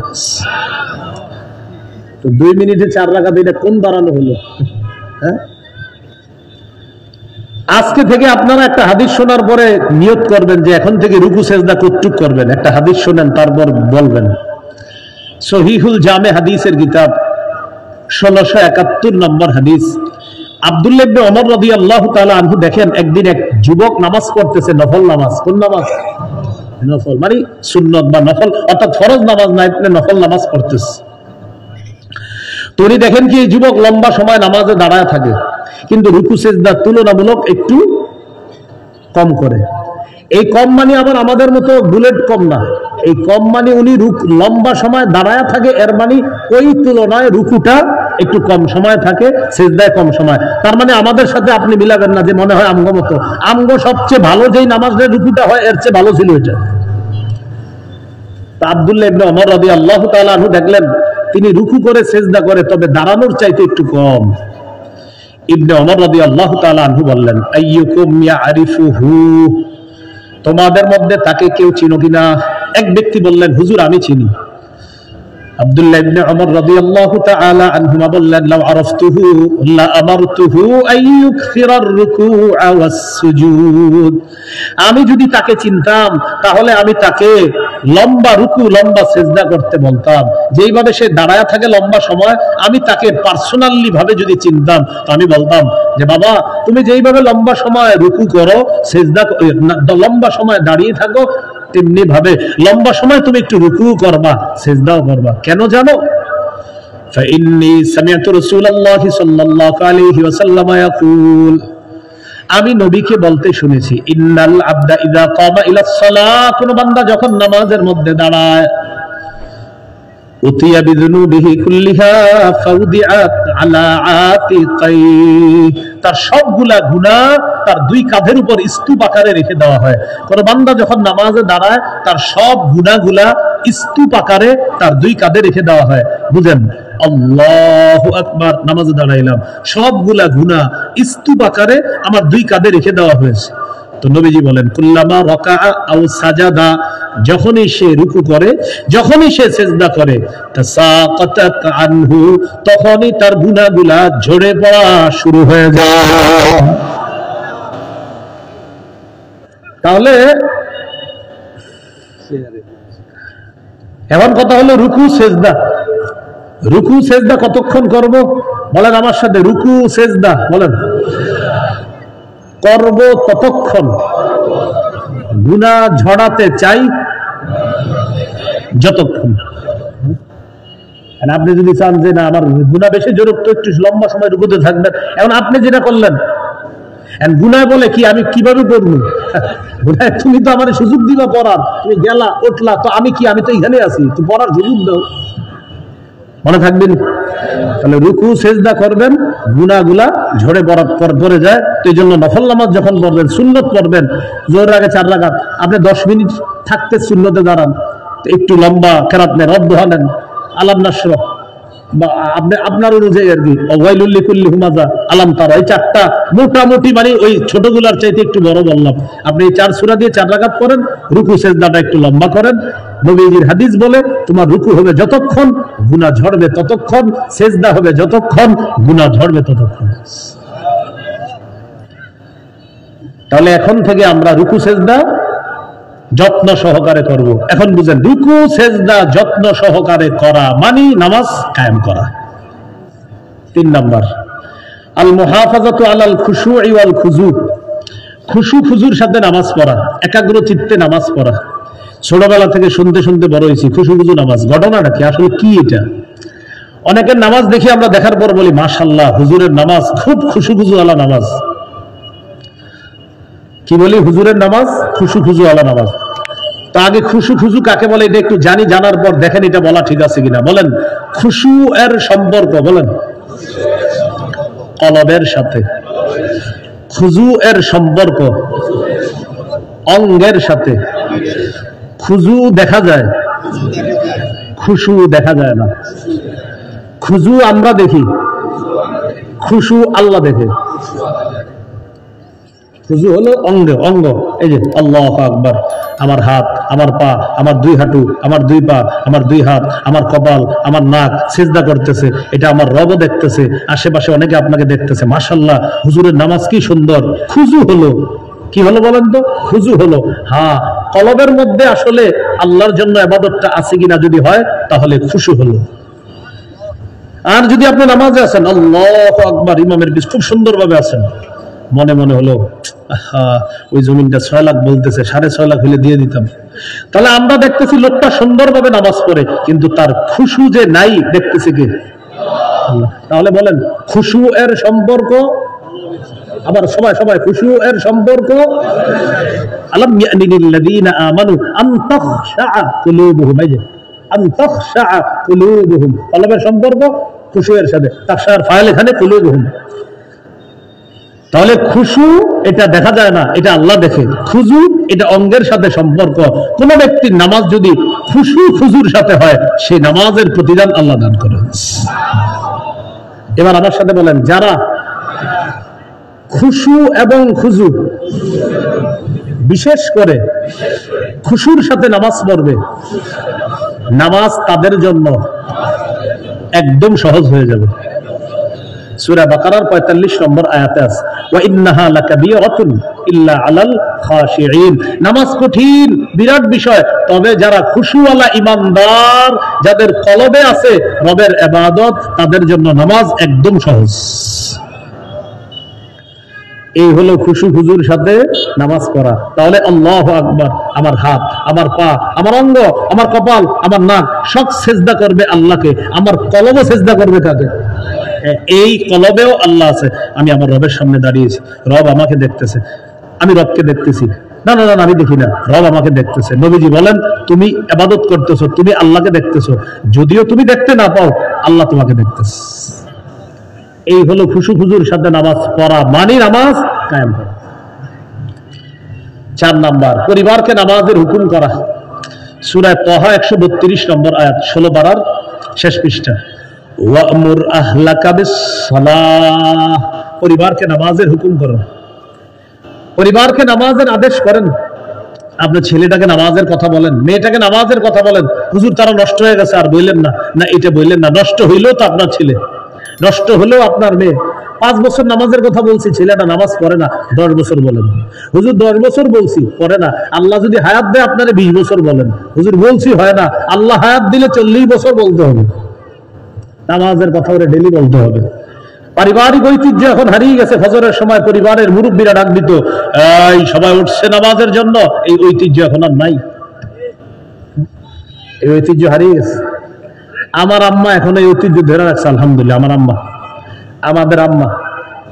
তো 2 মিনিটে 4 রাকাত, এটা কোন বাড়ানো হলো? হ্যাঁ, আজকে থেকে আপনারা একটা হাদিস শোনার পরে নিয়ত করবেন যে এখন থেকে রুকু সেজদা কতটুক করবেন। একটা হাদিস শোনেন, তারপর বলবেন। সহিহুল জামে হাদিসের কিতাব 1671 নম্বর হাদিস। আব্দুল্লাহ ইবনে ওমর রাদিয়াল্লাহু তাআলা আনহু দেখেন, একদিন এক যুবক নামাজ পড়তেছে, নফল নামাজ। কোন নামাজ? নফল, মানে সুন্নত বা নফল, অর্থাৎ ফরজ নামাজ না, আপনি নফল নামাজ পড়তেছে। তো উনি দেখেন কি এই যুবক লম্বা সময় নামাজে দাঁড়ায় থাকে, কিন্তু রুকু সিজদা তুলনামূলক একটু কম করে। এই কম মানে আবার আমাদের মতো বুলেট কম না, এই কম মানে উনি লম্বা সময় দাঁড়ায় থাকে, এর মানে ওই তুলনায় রুকুটা একটু কম সময় থাকে, সিজদায় কম সময়। তার মানে আমাদের সাথে আপনি মিলাবেন না যে মনে হয় আমগো মতো। আমগো সবচেয়ে ভালো যেই নামাজের রুকুটা হয়, এর চেয়ে ভালো ছিল এটা। তা আব্দুল্লাহ ইবনে ওমর রাদিয়াল্লাহু তাআলা আনহু দেখলেন তিনি রুকু করে সিজদা করে, তবে দাঁড়ানোর চাইতে একটু কম। ইবনে ওমর রাদিয়াল্লাহু তাআলা আনহু বললেন, আইয়ুকুম ইয়ারিফুহু, তোমাদের মধ্যে তাকে কেউ চিনো কিনা? এক ব্যক্তি বললেন, হুজুর আমি চিনি। আব্দুল্লাহ ইবনে ওমর রাদিয়াল্লাহু তাআলা আনহুমা বললেন, লাউ আরাফতুহু লা আমারতুহু আইয়ুকসিরার রুকুআ ওয়াস সুজুদ, আমি যদি তাকে চিনতাম তাহলে আমি তাকে লম্বা রুকু, লম্বা সিজদা করতে বলতাম। যেইভাবে সে দাঁড়ায় থাকে লম্বা সময়, আমি তাকে পার্সোনালি ভাবে যদি চিনতাম, তো আমি বলতাম যে বাবা, তুমি যেইভাবে লম্বা সময় রুকু করো, সিজদা লম্বা সময় দাঁড়িয়ে থাকো, তেমনি ভাবে লম্বা সময় তুমি একটু রুকু করবা, সিজদাও করবা। কেন জানো? ফাইন্নী সামিআতু রাসূলুল্লাহি সাল্লাল্লাহু আলাইহি ওয়াসাল্লাম ইয়াকুল, আমি নবীকে বলতে শুনেছি, ইন্নাল আবদা ইযা কামা ইলাস সালাহ, কোন বান্দা যখন নামাজের মধ্যে দাঁড়ায়, উতিয়া বিযুনুবিহি কুল্লিহা ফাউদিআত আলা আতিকাই, তার সবগুলা গুনাহ তার 2 কাঁধের উপর স্তূপ আকারে রেখে দেওয়া হয়। কোন বান্দা যখন নামাজে দাঁড়ায়, তার সব গুনাহগুলা স্তূপ আকারে তার 2 কাঁধে রেখে দেওয়া হয়। বুঝেন, আল্লাহু আকবার, নামাজে দাঁড়াইলাম, সবগুলা গুনাহ স্তূপ আকারে আমার 2 কাঁধে রেখে দেওয়া হয়েছে। তো নবীজি বলেন কুল্লামা রাকাআ আও সাজাদা, যখনই সে রুকু করে, যখনই সে সিজদা করে, তাসাকাতাত আনহু, তখনই তার গুনাহগুলা ঝরে পড়া শুরু হয়ে যায়। তাহলে এখন কথা হলো রুকু সেজদা। রুকু সেজদা কতক্ষণ করব? বলেন আমার সাথে, রুকু সেজদা বলেন। করব ততক্ষণ গুনাহ ঝরাতে চাই যতক্ষণ। আপনি যদি চান যে না আমার গুনাহ বেশি জোরক, তো একটু লম্বা সময় রুকুতে থাকবেন। এখন আপনি যেটা করলেন, গুনাহ বলে কি আমি কিভাবে করবো? গুনাহ তুমি তো আমার সুযোগ দিবা পড়ার, তুমি গেলা উঠলা, তো আমি কি, আমি তো এখানে আছি, তুমি পড়ার সুযোগ দাও। মনে থাকবেন? তাহলে রুকু সেজদা করবেন, গুনাহগুলা ঝরে পড়ে যায়। তো এই জন্য নফল নামাজ যখন পড়বেন, সুন্নত পড়বেন, জোহরের আগে 4 রাকাত, আপনি 10 মিনিট থাকতে সুন্নতে দাঁড়ান, একটু লম্বা কেরাত নেন, রব্দ হানেন, আলাম নাসর, বা আপনি আপনার অনুযায়ী আর কি, ওয়াইলুল লিকুল্লি হুমাযা, আলাম তারা, এই 4টা মোটামুটি মানে ওই ছোটগুলার চাইতে একটু বড় বললাম। আপনি এই 4 সূরা দিয়ে 4 রাকাত করেন, রুকু সেজদাটা একটু লম্বা করেন। নবীজির হাদিস বলে তোমার রুকু হবে যতক্ষণ গুনাহ ঝরবে ততক্ষণ, সেজদা হবে যতক্ষণ গুনাহ ঝরবে ততক্ষণ। তাহলে এখন থেকে আমরা রুকু সেজদা যত্ন সহকারে করব। এখন বুঝেন, রুকু সেজদা যত্ন সহকারে করা মানে নামাজ কায়েম করা। 3 নাম্বার, আল মুহাফাজাতু আলাল খুশুই ওয়াল খুজু, খুশু খুজুর সাথে নামাজ পড়া, একাগ্র চিত্তে নামাজ পড়া। ছোটবেলা থেকে শুনতে শুনতে বড় হয়েছি খুশু খুজু নামাজ। ঘটনাটা কি, আসলে কি এটা? অনেকের নামাজ দেখি আমরা, দেখার পর বলি মাশাআল্লাহ, হুজুরের নামাজ খুব খুশু খুজু আলা নামাজ। কি বলি? হুজুরের নামাজ খুশু খুজু আলা নামাজ। তা আগে খুশু খুজু কাকে বলে এটা একটু জানি, জানার পর দেখেন এটা বলা ঠিক আছে কিনা। বলেন, খুশু এর সম্পর্ক, বলেন, কলবের সাথে। খুজু এর সম্পর্ক অঙ্গের সাথে। খুজু দেখা যায়, খুশু দেখা যায় না। খুজু আমরা দেখি, খুশু আল্লাহ দেখে। খুজু হলো অঙ্গ, অঙ্গ। এই যে আল্লাহু আকবার, আমার হাত, আমার পা, আমার 2 হাঁটু, আমার 2 পা, আমার 2 হাত, আমার কপাল, আমার নাক সিজদা করতেছে, এটা আমার রব দেখতেছে, আশেপাশে অনেকে আপনাকে দেখতেছে। মাশাআল্লাহ, হুজুরের নামাজ কি সুন্দর। খুজু হলো, কি হলো বলেন তো? খুজু হলো। হ্যাঁ, কলবের মধ্যে আসলে আল্লাহর জন্য ইবাদতটা আছে কিনা যদি হয়, তাহলে খুশু হলো। আর যদি আপনি নামাজে আছেন, আল্লাহু আকবার, ইমামের পিছ খুব সুন্দরভাবে আছেন, মনে মনে হলো ওই জমিনটা 6 লাখ বলতেছে, 6.5 লাখ হলে দিয়ে দিতাম। তাহলে আমরা দেখতেছি লোকটা সুন্দরভাবে নামাজ পড়ে, কিন্তু তার খুশু যে নাই, দেখতেছি কে? আল্লাহ। তাহলে বলেন, খুশু এর সম্পর্ক, আবার সবাই সবাই, খুশু এর সম্পর্ক আলাম ইয়ানিল্লাযীনা আমানু আন তাখশা কুলুবুহুম, এই যে আন তাখশা কুলুবুহুম, কলবের সম্পর্ক খুশু এর সাথে। তাখশার ফাইল এখানে কুলুবুহুম। তাহলে খুশু এটা দেখা যায় না, এটা আল্লাহ দেখে। খুজু এটা অঙ্গের সাথে সম্পর্ক। কোন ব্যক্তির নামাজ যদি খুশু খুজুর সাথে হয়, সেই নামাজের প্রতিদান আল্লাহ দান করেন। এবার আমার সাথে বলেন, যারা খুশু এবং খুজু, বিশেষ করে খুশুর সাথে নামাজ পড়বে, নামাজ তাদের জন্য একদম সহজ হয়ে যাবে। সূরা বাকারার 45 নম্বর আয়াতে আছে, ওয়া ইন্নাহা লাকাবীরাতুন ইল্লা আলাল খাশিঈন। নামাজ কঠিন, বিরাট বিষয়, তবে যারা খুশুওয়ালা ঈমানদার, যাদের কলবে আছে রবের ইবাদত, তাদের জন্য নামাজ একদম সহজ। এই হলো খুশু খুজুর সাথে নামাজ পড়া। তাহলে আল্লাহু আকবার, আমার হাত, আমার পা, আমার অঙ্গ, আমার কপাল, আমার নাক সব সেজদা করবে আল্লাহকে। আমার কলবও সেজদা করবে কাকে? এই কলবেও আল্লাহ আছে। আমি আমার রবের সামনে দাঁড়িয়েছি, রব আমাকে দেখতেছে, আমি রবকে দেখতেছি। না না না, আমি দেখি না, রব আমাকে দেখতেছে। নবীজি বলেন, তুমি ইবাদত করতেছো, তুমি আল্লাহকে দেখতেছো, যদিও তুমি দেখতে না পাও, আল্লাহ তোমাকে দেখতেছে। এই হলো খুশু খুজুর সাথে নামাজ পড়া মানে নামাজ কায়েম করা। 4 নাম্বার, পরিবারকে নামাজের হুকুম করা। সূরা তাহা 132 নম্বর আয়াত, 16 পারার শেষ পৃষ্ঠা। ওয়া'মুর আহলাকা বিস-সালাহ, পরিবারকে নামাজের হুকুম করো। পরিবারকে নামাজের আদেশ করেন। আপনার ছেলেটাকে নামাজের কথা বলেন, মেয়েটাকে নামাজের কথা বলেন। হুজুর তারা নষ্ট হয়ে গেছে, আর বললেন না। না, এটা বললেন না। নষ্ট হইলেও তো আপনার ছেলে, নষ্ট হলেও আপনার মেয়ে। 5 বছর নামাজের কথা বলছি, ছেলেটা নামাজ পড়ে না, 10 বছর বলেন। হুজুর 10 বছর বলছি, পড়ে না। আল্লাহ যদি হায়াত দেয় আপনারা 20 বছর বলেন। হুজুর বলছি হয় না, আল্লাহ হায়াত দিলে 40 বছর বলতে হবে। নামাজের কথা ওরা ডেলি বলতে হবে। পারিবারিক ঐতিহ্য এখন হারিয়ে গেছে। ফজরের সময় পরিবারের মুরব্বীরা ডাক দিত, এই সবাই উঠছে নামাজের জন্য। এই ঐতিহ্য এখন আর নাই, এই ঐতিহ্য হারিয়ে গেছে। আমার আম্মা এখন এই ঐতিহ্য ধরে রাখছে, আলহামদুলিল্লাহ। আমার আম্মা, আমাদের আম্মা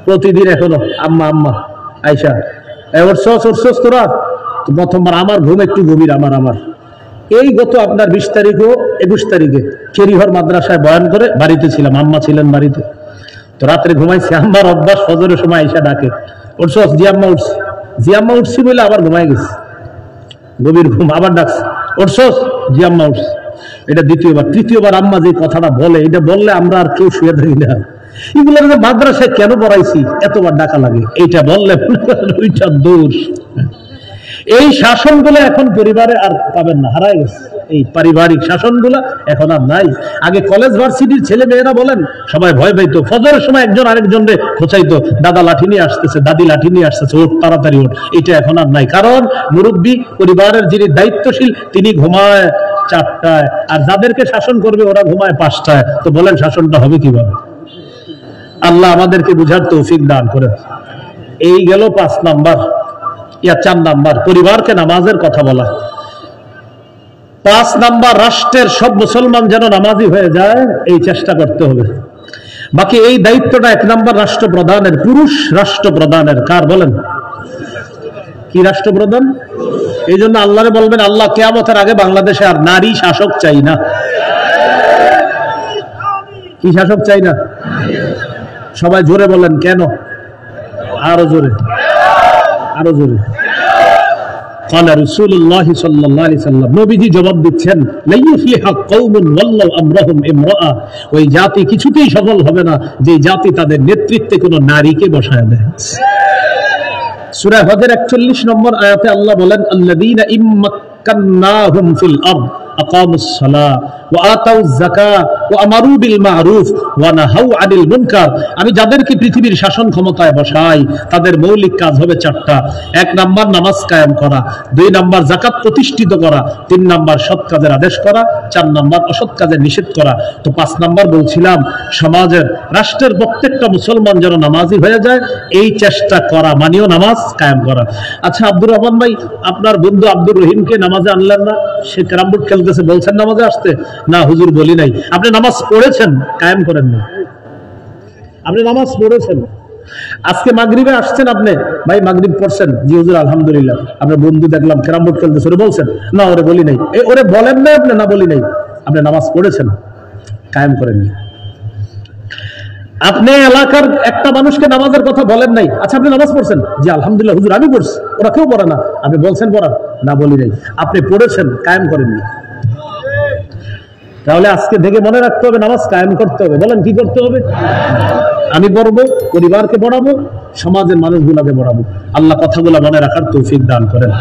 প্রতিদিন এখনো আম্মা আম্মা আয়সা উঠছস তোরা। প্রথমবার আমার ঘুম একটু গভীর। আমার এই গত আপনার 20 তারিখ ও 21 তারিখে কেরিহর মাদ্রাসায় বয়ান করে বাড়িতে ছিলাম, আম্মা ছিলেন বাড়িতে। তো রাত্রে ঘুমাইছি। আমার অভ্যাস ফজরের সময় আয়সা ডাকে, উঠছস? জি আম্মা উঠছি। জি আম্মা উঠছি বলে আবার ঘুমাই গেছি, গভীর ঘুম। আবার ডাকছি, উঠছস? জি আম্মা উঠছি। এটা দ্বিতীয়বার। তৃতীয়বার আম্মা যে কথাটা বলে, এটা বললে আমরা আর কেউ শুয়ে থাকি না। এগুলো মাদ্রাসায় কেন পড়াইছি, এতবার ডাকা লাগে, এইটা বললে ওইটা দোষ। এই শাসনগুলো এখন পরিবারে আর পাবেন না, হারাই গেছে। এই পারিবারিক শাসনগুলো এখন আর নাই। আগে কলেজ ভার্সিটির ছেলে মেয়েরা বলেন সবাই ভয় পাইতো। ফজরের সময় একজন আরেকজনকে খোঁচাইতো, দাদা লাঠি নিয়ে আসতেছে, দাদি লাঠি নিয়ে আসতেছে, ওঠ তাড়াতাড়ি ওঠ। এটা এখন আর নাই, কারণ মুরব্বী পরিবারের যিনি দায়িত্বশীল তিনি ঘুমায় 4টায়, আর যাদেরকে শাসন করবে ওরা ঘুমায় 5টায়। তো বলেন শাসনটা হবে কিভাবে? আল্লাহ আমাদেরকে বুঝার তৌফিক দান করেন। এই গেল 5 নাম্বার। 4 নাম্বার পরিবারকে নামাজের কথা বলা। 5 নাম্বার রাষ্ট্রের সব মুসলমান যেন নামাজি হয়ে যায়, এই চেষ্টা করতে হবে। বাকি এই দায়িত্বটা 1 নাম্বার রাষ্ট্রপ্রধানের, পুরুষ রাষ্ট্রপ্রধানের। কার বলেন? কি রাষ্ট্রপ্রধান? এই জন্য আল্লাহরে বলবেন, আল্লাহ কিয়ামতের আগে বাংলাদেশে আর নারী শাসক চাই না। কি শাসক চাই না? সবাই জোরে বলেন, কেন? আরো জোরে, আরো জোরে। قال رسول الله صلى الله عليه وسلم, নবীজি জবাব দিচ্ছেন, লা ইফলিহা কওমুন ওয়াল্লাহু আমরাহুম ইমরাআ, ওই জাতি কিছুতেই সফল হবে না যে জাতি তাদের নেতৃত্বে কোনো নারীকে বসায় দেয়। সূরা হজের 41 নম্বর আয়াতে আল্লাহ বলেন, আল্লাযীনা ইম্মাক্কান্নাহুম ফিল আরদ আকামুস সালাহ ওয়া আতাউয যাকাত ওয়া আমারু বিল মা'রুফ ওয়া নাহাউ আনিল মুনকার। আমি যাদেরকে পৃথিবীর শাসন ক্ষমতায় বসাই তাদের মৌলিক কাজ হবে 4টা। 1 নাম্বার নামাজ কায়েম করা, 2 নাম্বার যাকাত প্রতিষ্ঠিত করা, 3 নাম্বার সৎ কাজের আদেশ করা, 4 নাম্বার অসৎ কাজের নিষেধ করা। তো 5 নাম্বার বলছিলাম, সমাজের রাষ্ট্রের প্রত্যেকটা মুসলমান যেন নামাজি হয়ে যায়, এই চেষ্টা করা মানেও নামাজ কায়েম করা। আচ্ছা আব্দুর রহমান ভাই, আপনার বন্ধু আব্দুর রহিমকে নামাজে আনলেন না? সে ক্যারাম বোর্ড খেলতেছে, বলছেন নামাজে আসতে? না হুজুর বলি নাই। আপনি নামাজ পড়েছেন, কায়েম করেন না। আপনি নামাজ পড়েছেন, আজকে মাগরিবে আসছেন, আপনি ভাই মাগরিব পড়ছেন? জি হুজুর আলহামদুলিল্লাহ। আপনার বন্ধু দেখলাম ক্যারাম বোর্ড খেলতেছে, ওরে বলছেন? না ওরে বলি নাই। ওরে বলেন না আপনি? না বলি নাই। আপনি নামাজ পড়েছেন, কায়েম করেননি। আপনি এলাকার একটা মানুষকে নামাজের কথা বলেন নাই। আচ্ছা আপনি নামাজ পড়ছেন? জি আলহামদুলিল্লাহ হুজুর আমি পড়ছি। ওরা কেউ পড়ে না। আপনি বলছেন পড়ার? না বলি নাই। আপনি পড়েছেন, কায়েম করেননি। তাহলে আজকে থেকে মনে রাখতে হবে, নামাজ কায়েম করতে হবে। বলেন কি করতে হবে? আমি পড়বো, পরিবারকে পড়াবো, সমাজের মানুষগুলোকে পড়াবো। আল্লাহ কথাগুলো মনে রাখার তৌফিক দান করেন।